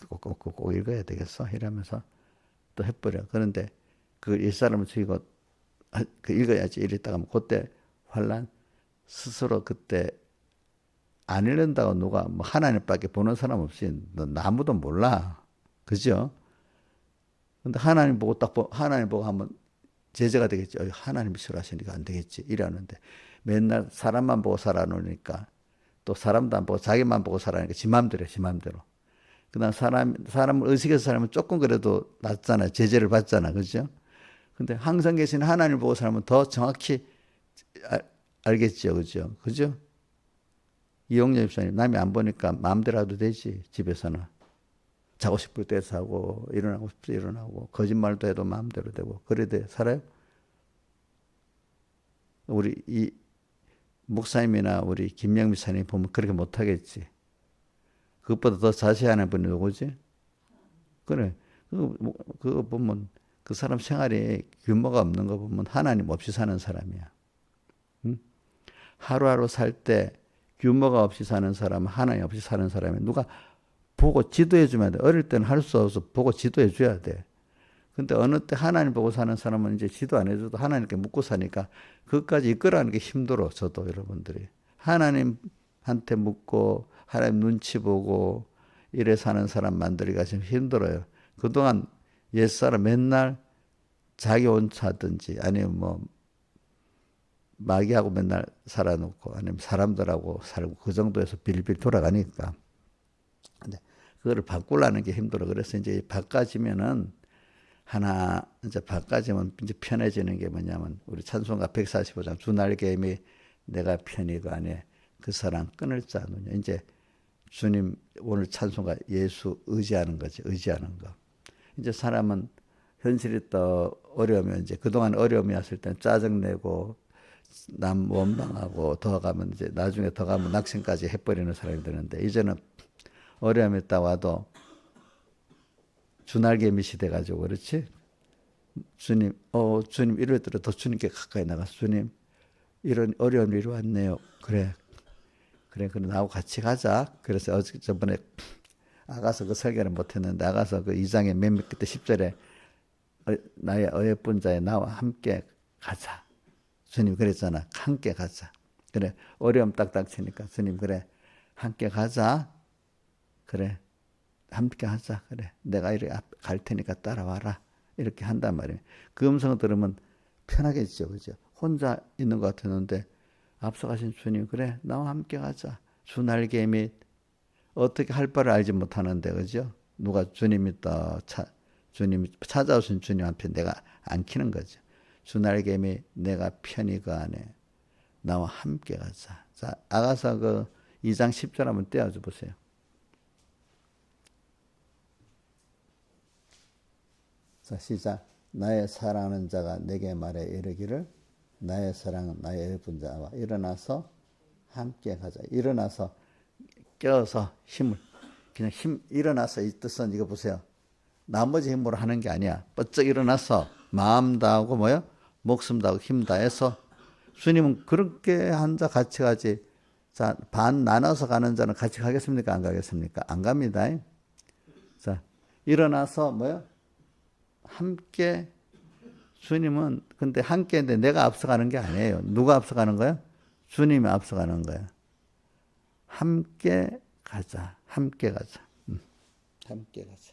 꼭 읽어야 되겠어. 이러면서 또 해버려. 그런데 그 일사람을 죽이고 그 읽어야지. 이랬다가 그때 환란 스스로 그때 안 읽는다고 누가 뭐 하나님밖에 보는 사람 없이 아무도 몰라. 그죠? 근데 하나님 보고 하나님 보고 하면 제재가 되겠지. 하나님이 싫어하시니까 안 되겠지. 이러는데 맨날 사람만 보고 살아놓으니까 또 사람도 안 보고 자기만 보고 살아니까 지 맘대로 지 맘대로. 그다음 사람을 의식해서 살면 조금 그래도 낫잖아요. 제재를 받잖아. 그죠? 근데 항상 계신 하나님을 보고 살면 더 정확히 알겠죠. 그죠? 그죠? 이용렬 집사님, 남이 안 보니까 마음대로 해도 되지. 집에서는. 자고 싶을 때 자고, 일어나고 싶을 때 일어나고, 거짓말도 해도 마음대로 되고, 그래 돼. 살아요? 우리 이 목사님이나 우리 김영미 사님 보면 그렇게 못하겠지. 그것보다 더 자세한 분이 누구지? 그래. 그거 보면 그 사람 생활에 규모가 없는 거 보면 하나님 없이 사는 사람이야. 응? 하루하루 살 때 규모가 없이 사는 사람은 하나님 없이 사는 사람이 누가 보고 지도해 주면 돼. 어릴 때는 할 수 없어. 보고 지도해 줘야 돼. 근데 어느 때 하나님 보고 사는 사람은 이제 지도 안 해줘도 하나님께 묻고 사니까 그것까지 이끌어가는 게 힘들어. 저도 여러분들이. 하나님한테 묻고 하나님 눈치 보고 이래 사는 사람 만들기가 좀 힘들어요. 그동안 옛사람 맨날 자기 혼자든지 아니면 뭐 마귀하고 맨날 살아놓고 아니면 사람들하고 살고 그 정도에서 빌빌 돌아가니까. 근데 그거를 바꾸려는 게 힘들어. 그래서 이제 바꿔지면은 이제 바꿔지면 이제 편해지는 게 뭐냐면 우리 찬송가 145장 주 날개미 내가 편히 그 안에 그 사랑 끊을 자 누냐. 이제 주님 오늘 찬송가 예수 의지하는 거지. 의지하는 거. 이제 사람은 현실이 또 어려우면 이제 그동안 어려움이 왔을 땐 짜증내고 남 원망하고 더 가면 이제 나중에 더 가면 낙심까지 해버리는 사람이 되는데 이제는 어려움이 있다 와도 주날개미 시대 가지고 그렇지? 주님, 주님 이럴 때로 더 주님께 가까이 나가서 주님 이런 어려운 일이 왔네요. 그래 나하고 같이 가자. 그래서 저번에 아가서 그 설교를 못했는데 아가서 그 2장의 맨 끝에 10절에 나의 어여쁜 자에 나와 함께 가자. 주님 그랬잖아. 함께 가자. 그래 어려움 딱딱 치니까 주님 그래 함께 가자. 그래 함께 하자. 그래 내가 이렇게 갈 테니까 따라와라. 이렇게 한단 말이에요. 그 음성을 들으면 편하겠죠. 그죠? 혼자 있는 것 같았는데 앞서가신 주님 그래 나와 함께 가자. 주 날개 및 어떻게 할 바를 알지 못하는데 그죠? 누가 주님이 주님이 찾아오신 주님 앞에 내가 안기는 거죠. 주 날개 및 내가 편히 그 안에 나와 함께 가자. 자 아가서 그 2장 10절 한번 떼어줘 보세요. 자 시작. 나의 사랑하는 자가 내게 말해 이르기를 나의 사랑은 나의 예쁜 자와 일어나서 함께 가자. 일어나서 깨어서 힘을 그냥 일어나서 이 뜻은 이거 보세요. 나머지 힘으로 하는 게 아니야. 번쩍 일어나서 마음 다하고 뭐요? 목숨 다하고 힘 다해서 주님은 그렇게 한자 같이 가지. 자, 반 나눠서 가는 자는 같이 가겠습니까? 안 가겠습니까? 안 갑니다. 자, 일어나서 뭐요? 함께 주님은 근데 함께인데 내가 앞서가는 게 아니에요. 누가 앞서가는 거예요? 주님이 앞서가는 거예요. 함께 가자. 함께 가자. 함께 가자.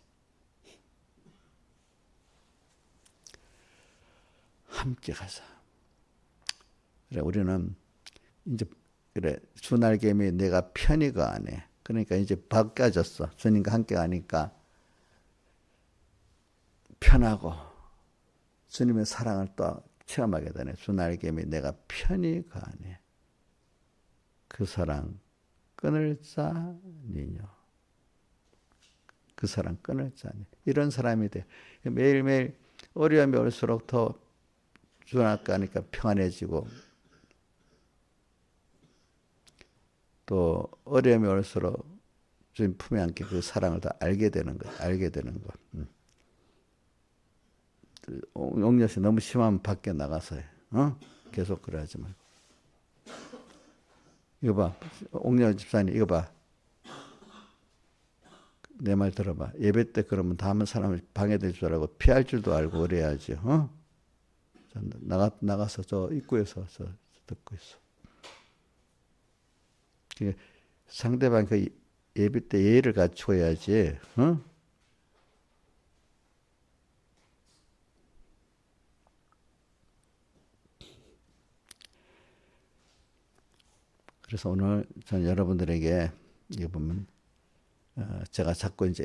함께 가자. 그래 우리는 이제 그래 주 날개미 내가 편히 그 안에 그러니까 이제 바뀌어졌어. 주님과 함께 가니까 편하고 주님의 사랑을 또 체험하게 되네. 주 날개미 내가 편히 그 안에 그 사랑 끊을 자니요. 그 사랑 끊을 자니. 이런 사람이 돼. 매일매일 어려움이 올수록 더 주 앞에 가니까 평안해지고 또 어려움이 올수록 주님 품에 안게 그 사랑을 더 알게 되는 거. 알게 되는 거. 옥녀씨 너무 심하면 밖에 나가서 해. 계속 그래 하지 말고. 이거 봐. 옥녀 집사님 이거 봐. 내 말 들어봐. 예배 때 그러면 다음 사람을 방해될 줄 알고 피할 줄도 알고 그래야지. 나가서 저 입구에서 듣고 있어. 상대방 그 예배 때 예의를 갖추고 해야지. 그래서 오늘 전 여러분들에게 이거 보면 제가 자꾸 이제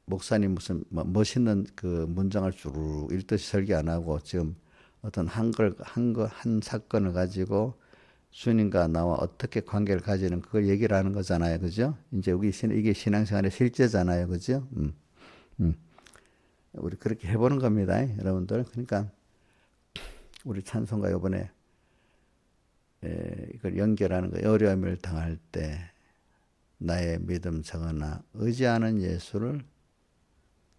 목사님 무슨 멋있는 그 문장을 쭉 읽듯이 설교 안 하고 지금 어떤 한 사건을 가지고 주님과 나와 어떻게 관계를 가지는 그걸 얘기를 하는 거잖아요. 그죠? 이제 이게 신앙생활의 실제잖아요. 그죠? 우리 그렇게 해보는 겁니다. 여러분들. 그러니까 우리 찬송가 이번에 이걸 연결하는 거예요. 어려움을 당할 때 나의 믿음 정하나 의지하는 예수를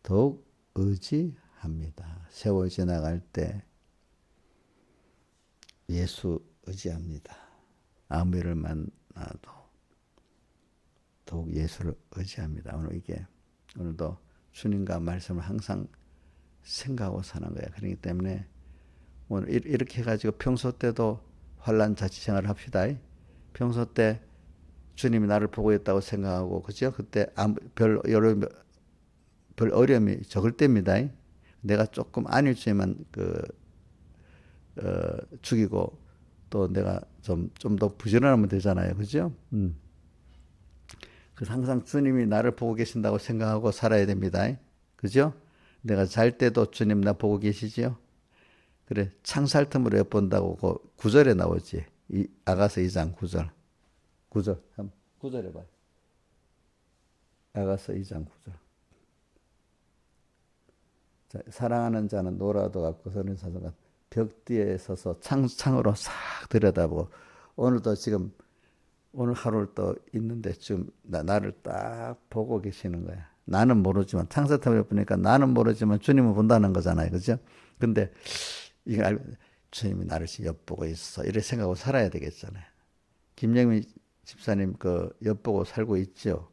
더욱 의지합니다. 세월 지나갈 때 예수 의지합니다. 아무 일을 만나도 더욱 예수를 의지합니다. 오늘도 주님과 말씀을 항상 생각하고 사는 거예요. 그렇기 때문에 오늘 이렇게 해가지고 평소 때도 환난 자취생활을 합시다. 평소 때 주님이 나를 보고 있다고 생각하고 그죠? 그때 별 어려움이 적을 때입니다. 내가 조금 아닐 수만 죽이고 또 내가 좀 더 부지런하면 되잖아요. 그죠? 그래서 항상 주님이 나를 보고 계신다고 생각하고 살아야 됩니다. 그죠? 내가 잘 때도 주님 나 보고 계시지요? 그래, 창살 틈으로 엿본다고 그 9절에 나오지. 아가서 2장 9절. 9절 해봐요. 아가서 2장 9절. 자, 사랑하는 자는 노라도 갖고 서는 사도가 벽 뒤에 서서 창으로 싹 들여다보고 오늘도 지금 오늘 하루를 또 있는데 지금 나를 딱 보고 계시는 거야. 나는 모르지만 창사탐을 보니까 나는 모르지만 주님은 본다는 거잖아요. 그죠? 근데 이걸 알고 주님이 나를 엿보고 있어. 이렇게 생각하고 살아야 되겠잖아요. 김영민 집사님 그 엿보고 살고 있죠.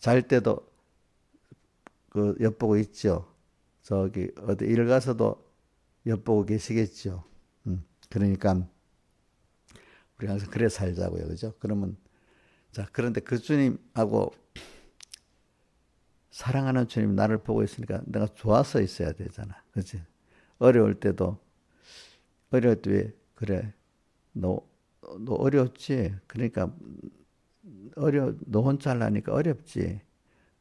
잘 때도 그 엿보고 있죠. 저기 어디 일 가서도 엿보고 계시겠죠. 그러니까 우리 항상 그래 살자고요. 그죠? 그러면 자, 그런데 그 주님하고 사랑하는 주님 나를 보고 있으니까 내가 좋아서 있어야 되잖아. 그치? 어려울 때도, 어려울 때 왜, 그래, 너, 너 어려웠지? 그러니까, 너 혼자 하려니까 어렵지?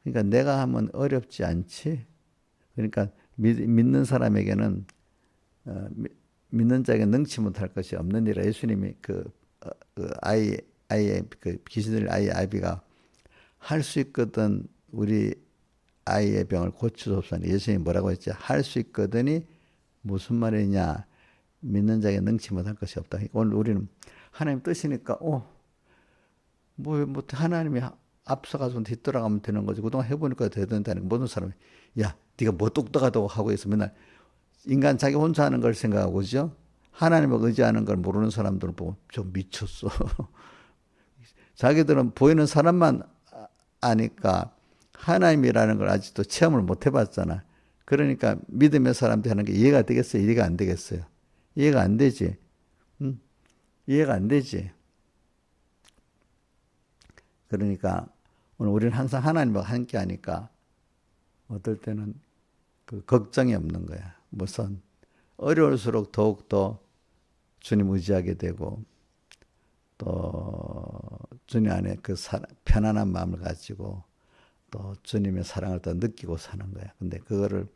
그러니까 내가 하면 어렵지 않지? 그러니까 믿는 사람에게는, 믿는 자에게 능치 못할 것이 없느니라. 예수님이 아이의, 그 귀신들 아이 아비가 할 수 있거든 우리 아이의 병을 고치소서니 예수님이 뭐라고 했지? 할 수 있거든이 무슨 말이냐? 믿는 자에게 능치 못할 것이 없다. 오늘 우리는 하나님 뜻이니까 뭐 하나님이 앞서가서 뒤돌아가면 되는 거지. 그동안 해보니까 되던다는 모든 사람이 야 네가 뭐 똑똑하다고 하고 있어. 맨날 인간 자기 혼자 하는 걸 생각하고 그죠? 하나님을 의지하는 걸 모르는 사람들 보고 좀 미쳤어. 자기들은 보이는 사람만 아니까 하나님이라는 걸 아직도 체험을 못 해봤잖아. 그러니까 믿음의 사람들이 하는 게 이해가 되겠어요? 이해가 안 되겠어요? 이해가 안 되지. 응? 이해가 안 되지. 그러니까 오늘 우리는 항상 하나님과 함께 하니까 어떨 때는 그 걱정이 없는 거야. 무슨 어려울수록 더욱더 주님 의지하게 되고 또 주님 안에 그 편안한 마음을 가지고 또 주님의 사랑을 더 느끼고 사는 거야. 근데 그거를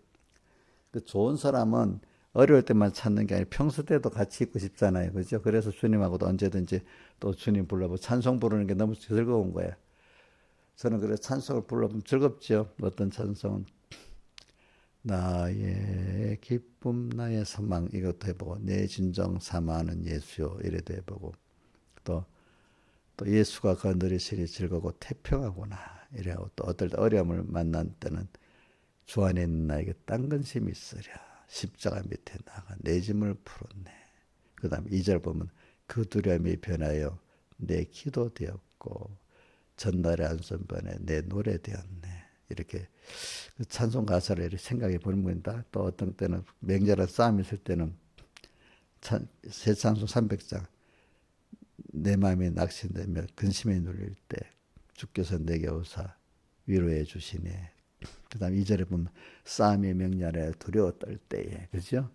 그 좋은 사람은 어려울 때만 찾는 게 아니라 평소 때도 같이 있고 싶잖아요. 그죠? 그래서 주님하고도 언제든지 또 주님 불러보고 찬송 부르는 게 너무 즐거운 거야. 저는 그래서 찬송을 불러보면 즐겁죠. 어떤 찬송은 나의 기쁨 나의 소망 이것도 해보고 내 진정 사모하는 예수요 이래도 해보고 또 예수가 거느리시니 즐거고 태평하구나 이래하고 또 어떨 때 어려움을 만난 때는 주 안에 있는 나에게 딴 근심이 있으랴 십자가 밑에 나가 내 짐을 풀었네. 그 다음에 2절 보면 그 두려움이 변하여 내 기도 되었고 전날의 안선번에 내 노래 되었네. 이렇게 그 찬송 가사를 이렇게 생각해 보는 거다. 또 어떤 때는 맹렬한 싸움 있을 때는 새 찬송 300장 내 마음이 낙심되며 근심에 눌릴 때 주께서 내게 오사 위로해 주시네. 그 다음 2절에 보면 싸움의 명렬에 두려워 떨 때에 그죠?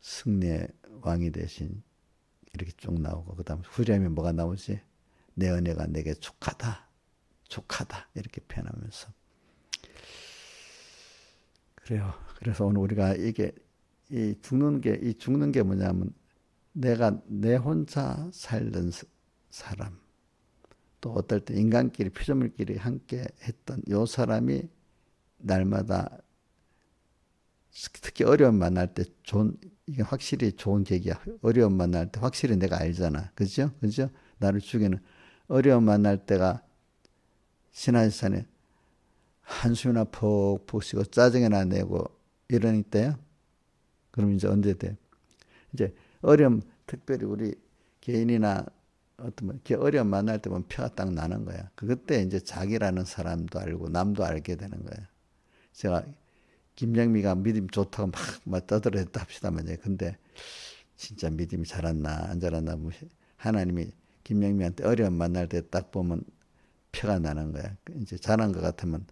승리의 왕이 되신 이렇게 쭉 나오고 그 다음 후렴에 뭐가 나오지? 내 은혜가 내게 족하다. 족하다. 이렇게 표현하면서. 그래요. 그래서 오늘 우리가 이 죽는 게 뭐냐면 내가 내 혼자 살던 사람 또 어떨 때 인간끼리 피조물끼리 함께 했던 요 사람이 날마다 특히 어려움 만날 때 이게 확실히 좋은 계기야. 어려움 만날 때 확실히 내가 알잖아. 그죠? 그죠? 나를 죽이는 어려움 만날 때가 시나이산에 한숨이나 푹푹 쉬고 짜증이나 내고 이러는 때요. 그럼 이제 언제 돼? 이제 어려움 특별히 우리 개인이나 어떤 어려움 만날 때 보면 표가 딱 나는 거야. 그때 이제 자기라는 사람도 알고 남도 알게 되는 거야. 제가 김영미가 믿음 좋다고 막 떠들었다 합시다만 근데 진짜 믿음이 잘았나 안 잘았나 하나님이 김영미한테 어려움 만날 때 딱 보면 표가 나는 거야. 이제 잘한 것 같으면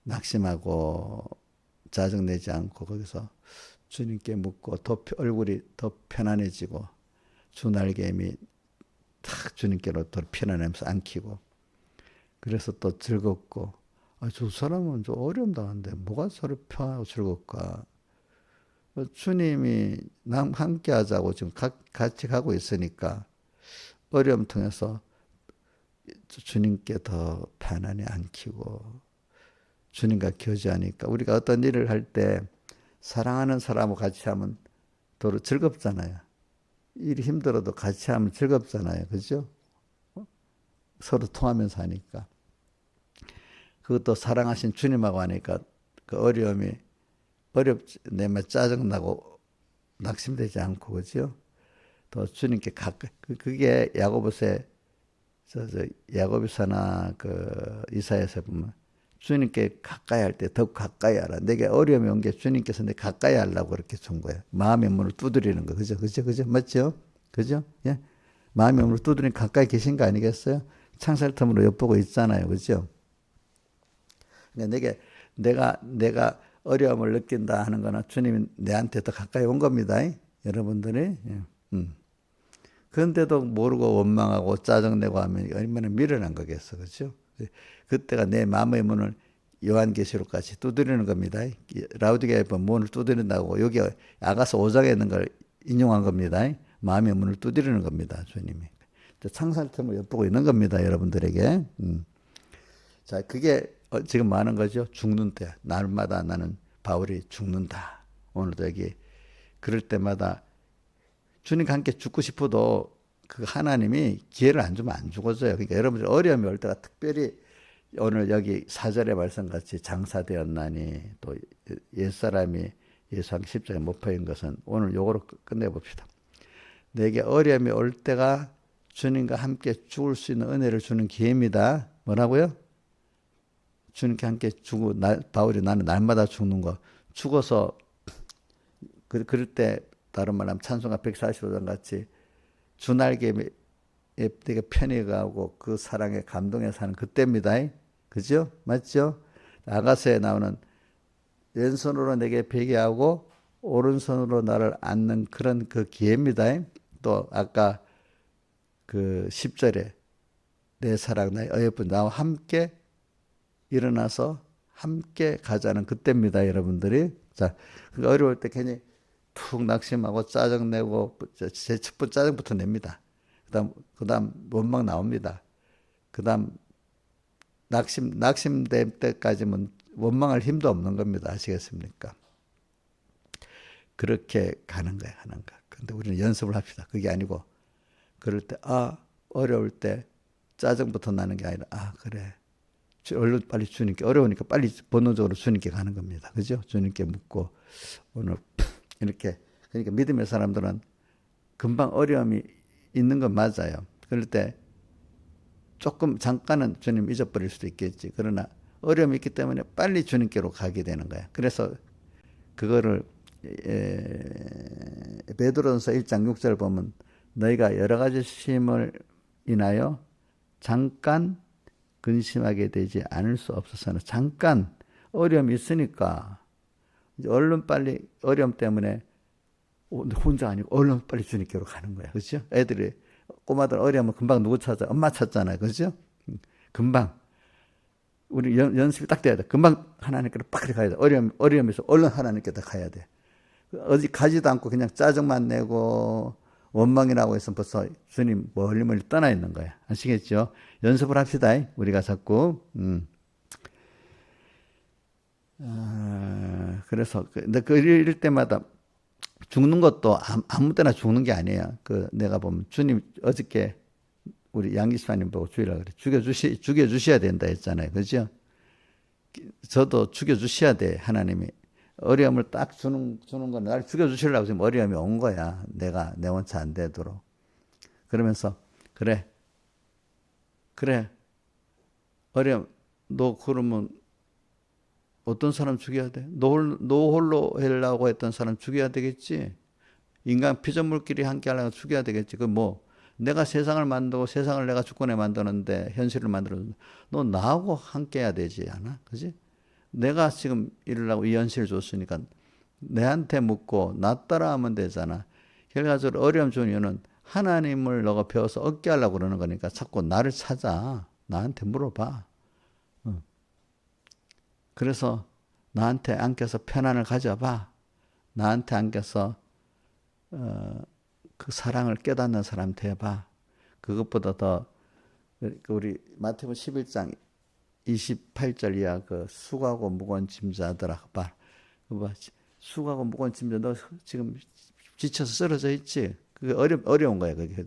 낙심하고 짜증내지 않고 거기서 주님께 묻고 얼굴이 더 편안해지고 주 날개임이 탁 주님께로 더 편안하면서 안기고 그래서 또 즐겁고 저 사람은 좀 어려움 당하는데 뭐가 저렇게 편하고 즐겁까? 주님이 남 함께 하자고 지금 같이 가고 있으니까 어려움 통해서 주님께 더 편안히 안기고 주님과 교제하니까 우리가 어떤 일을 할 때 사랑하는 사람하고 같이 하면 더 즐겁잖아요. 일이 힘들어도 같이 하면 즐겁잖아요. 그죠? 서로 통하면서 하니까. 그것도 사랑하신 주님하고 하니까 그 어려움이 내말 짜증나고 낙심되지 않고 그죠? 더 주님께 그게 야고보서의 저 야고보서나 그 이사야서 보면 주님께 가까이 할 때 더욱 가까이 하라. 내게 어려움이 온 게 주님께서 내 가까이 하려고 그렇게 준 거예요. 마음의 문을 두드리는 거. 그죠? 그죠? 그죠? 맞죠? 그죠? 예? 마음의 문을 두드리는 가까이 계신 거 아니겠어요? 창살 틈으로 엿보고 있잖아요. 그죠? 그러니까 내가 어려움을 느낀다 하는 거는 주님이 내한테 더 가까이 온 겁니다. 여러분들이. 예. 그런데도 모르고 원망하고 짜증내고 하면 얼마나 미련한 거겠어. 그죠? 그때가 내 마음의 문을 요한계시록같이 두드리는 겁니다. 라우디게아 문을 두드린다고 여기 아가서 5장에 있는 걸 인용한 겁니다. 마음의 문을 두드리는 겁니다. 주님이. 창살틈을 엿보고 있는 겁니다. 여러분들에게. 자, 그게 지금 뭐 하는 거죠? 죽는 때. 날마다 나는 바울이 죽는다. 오늘도 여기 그럴 때마다 주님과 함께 죽고 싶어도 그 하나님이 기회를 안 주면 안 죽어져요. 그러니까 여러분들 어려움이 올 때가 특별히 오늘 여기 4절의 말씀같이 장사되었나니 또 옛사람이 예수한 십자가에 못 박힌 것은 오늘 요거로 끝내봅시다. 내게 어려움이 올 때가 주님과 함께 죽을 수 있는 은혜를 주는 기회입니다. 뭐라고요? 주님과 함께 죽고 바울이 나는 날마다 죽는 거 죽어서 그럴 때 다른 말하면 찬송가 145장 같이 주 날개에 내가 편히 가고 그 사랑에 감동해 사는 그때입니다. 그죠? 맞죠? 아가서에 나오는 왼손으로 내게 베개하고 오른손으로 나를 안는 그런 그 기회입니다. 또 아까 그 10절에 내 사랑 나의 어여쁜 나와 함께 일어나서 함께 가자는 그때입니다. 여러분들이. 자, 어려울 때 괜히 툭 낙심하고 짜증내고 제 첫 번째 짜증부터 냅니다. 그다음 원망 나옵니다. 그다음 낙심될 때까지는 원망할 힘도 없는 겁니다. 아시겠습니까? 그렇게 가는 거야, 하는 거. 근데 우리는 연습을 합시다. 그게 아니고 그럴 때 어려울 때 짜증부터 나는 게 아니라 그래. 얼른 빨리 주님께 어려우니까 빨리 본능적으로 주님께 가는 겁니다. 그죠? 주님께 묻고 오늘 이렇게 그러니까 믿음의 사람들은 금방 어려움이 있는 건 맞아요. 그럴 때 조금 잠깐은 주님 잊어버릴 수도 있겠지. 그러나 어려움이 있기 때문에 빨리 주님께로 가게 되는 거야. 그래서 그거를 베드로전서 1장 6절 보면 너희가 여러 가지 시험을 인하여 잠깐 근심하게 되지 않을 수 없어서는 잠깐 어려움이 있으니까 얼른 빨리 어려움 때문에 혼자 아니고 얼른 빨리 주님께로 가는 거야. 그렇죠? 애들이 꼬마들 어려우면 금방 누구 찾아? 엄마 찾잖아요. 그렇죠? 금방 우리 연습이 딱 돼야 돼. 금방 하나님께로 빡 가야 돼. 어려움에서 얼른 하나님께 다 가야 돼. 어디 가지도 않고 그냥 짜증만 내고 원망이 나고 있으면 벌써 주님 멀리 떠나 있는 거야. 아시겠죠? 연습을 합시다. 우리가 자꾸. 그래서 이럴 때마다 죽는 것도 아무 때나 죽는 게 아니에요. 내가 보면 주님 어저께 우리 양기수님 보고 주의라 그래. 죽여주셔야 된다 했잖아요. 그죠? 저도 죽여주셔야 돼. 하나님이. 어려움을 딱 주는 건 날 죽여주시려고 지금 어려움이 온 거야. 내가 내 원치 안 되도록. 그러면서 그래. 어려움 너 그러면 어떤 사람 죽여야 돼? 너 홀로 하려고 했던 사람 죽여야 되겠지. 인간 피조물끼리 함께 하려고 죽여야 되겠지. 내가 세상을 만들고 세상을 내가 주권에 만드는데 현실을 만들었는데 너 나하고 함께 해야 되지 않아? 그지? 내가 지금 이러려고 이 현실을 줬으니까 내한테 묻고 나 따라하면 되잖아. 결과적으로 어려움 주는 이유는 하나님을 너가 배워서 얻게 하려고 그러는 거니까 자꾸 나를 찾아. 나한테 물어봐. 그래서 나한테 안겨서 편안을 가져봐. 나한테 안겨서 그 사랑을 깨닫는 사람 돼봐. 그것보다 더 우리 마태복음 11장 28절 이하 수고하고 무거운 짐자들아 봐. 수고하고 무거운 짐자 너 지금 지쳐서 쓰러져 있지. 그게 어려운 거야. 그게.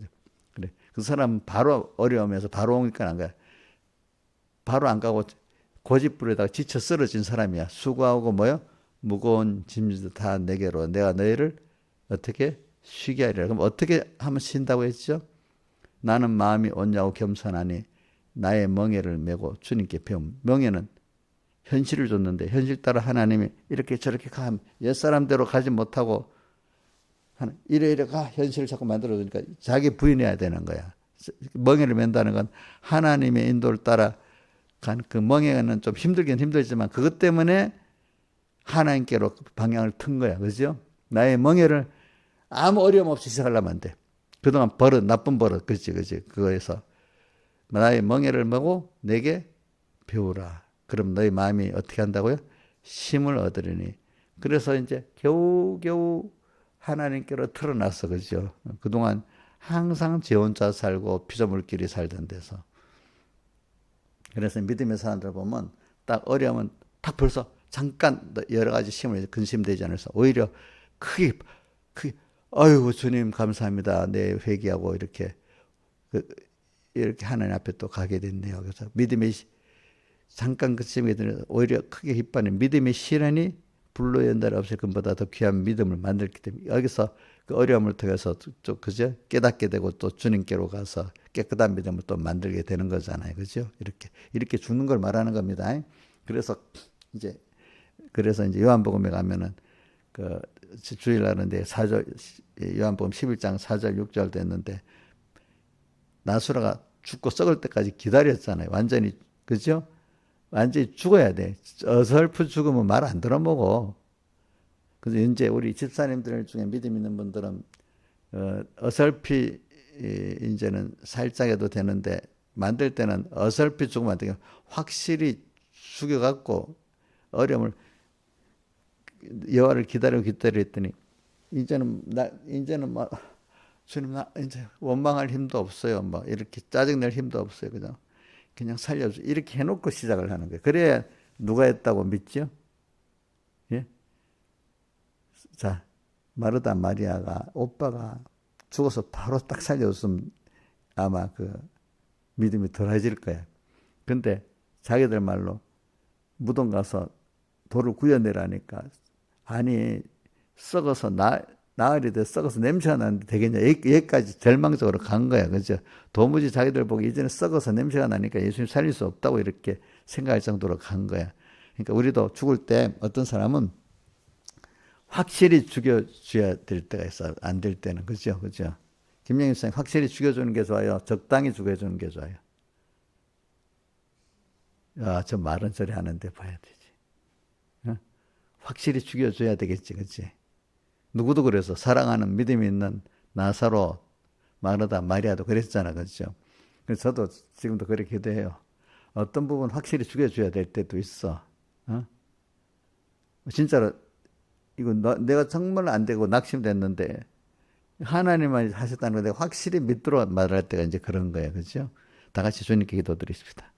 그래. 그 사람은 바로 어려우면서 바로 오니까 안 가. 바로 안 가고 고집부리다가 지쳐 쓰러진 사람이야. 수고하고 무거운 짐들 다 내게로 내가 너희를 어떻게 쉬게 하리라. 그럼 어떻게 하면 쉰다고 했죠? 나는 마음이 온유하고 겸손하니 나의 멍에를 메고 주님께 배움. 멍에는 현실을 줬는데 현실 따라 하나님이 이렇게 저렇게 가 옛사람대로 가지 못하고 이래 가 현실을 자꾸 만들어주니까 자기 부인해야 되는 거야. 멍에를 맨다는 건 하나님의 인도를 따라 간 그 멍에는 좀 힘들긴 힘들지만 그것 때문에 하나님께로 방향을 튼 거야. 그죠? 나의 멍에를 아무 어려움 없이 시작하려면 안 돼. 그동안 나쁜 버릇, 그치. 그거에서 나의 멍에를 메고 내게 배우라. 그럼 너희 마음이 어떻게 한다고요? 힘을 얻으리니. 그래서 이제 겨우겨우 하나님께로 틀어놨어. 그죠? 그동안 항상 지 혼자 살고 피조물끼리 살던 데서. 그래서 믿음의 사람들 보면 딱 어려우면 딱 벌써 잠깐 여러 가지 힘을 근심되지 않아서 오히려 크게 아이고 주님 감사합니다. 내 회개하고 이렇게 하나님 앞에 또 가게 됐네요. 그래서 믿음의 잠깐 그쯤에 오히려 크게 기뻐하는 믿음의 시련이 불로 연달아 없을 것보다 더 귀한 믿음을 만들기 때문에 여기서 그 어려움을 통해서 또 그죠? 깨닫게 되고 또 주님께로 가서 깨끗한 믿음을 또 만들게 되는 거잖아요. 그죠? 이렇게 죽는 걸 말하는 겁니다. 그래서 이제 요한복음에 가면은 그 주일 하는데 요한복음 11장 4절 6절 됐는데 나수라가 죽고 썩을 때까지 기다렸잖아요. 완전히 그죠? 완전히 죽어야 돼. 어설프 죽으면 말 안 들어먹어. 그래서 이제 우리 집사님들 중에 믿음 있는 분들은 어설피 이제는 살짝 해도 되는데 만들 때는 어설피 죽으면 안 되고 확실히 죽여갖고 어려움을 여호와를 기다렸더니 이제는 막 주님 나 이제 원망할 힘도 없어요. 뭐 이렇게 짜증낼 힘도 없어요. 그냥 살려줘. 이렇게 해놓고 시작을 하는 거예요. 그래야 누가 했다고 믿죠? 예? 자, 마르다 마리아가 오빠가 죽어서 바로 딱 살려줬으면 아마 그 믿음이 덜해질 거야. 근데 자기들 말로 무덤 가서 돌을 구해내라니까 아니 썩어서 나흘이 돼 썩어서 냄새가 나는데 되겠냐. 여기까지 절망적으로 간 거야. 그죠? 도무지 자기들 보기 이제는 썩어서 냄새가 나니까 예수님 살릴 수 없다고 이렇게 생각할 정도로 간 거야. 그러니까 우리도 죽을 때 어떤 사람은 확실히 죽여줘야 될 때가 있어. 안 될 때는. 그죠? 김영희 선생님 확실히 죽여주는 게 좋아요? 적당히 죽여주는 게 좋아요? 야, 저 말은 저리 하는데 봐야 되지. 어? 확실히 죽여줘야 되겠지. 그치? 누구도 그래서 사랑하는 믿음이 있는 나사로, 마르다, 마리아도 그랬잖아. 그렇죠? 그래서 저도 지금도 그렇게 기도해요. 어떤 부분 확실히 죽여줘야 될 때도 있어. 어? 진짜로 이거 내가 정말 안 되고 낙심됐는데 하나님만 하셨다는 걸 내가 확실히 믿도록 말할 때가 이제 그런 거예요. 그렇죠? 다 같이 주님께 기도드리십시다.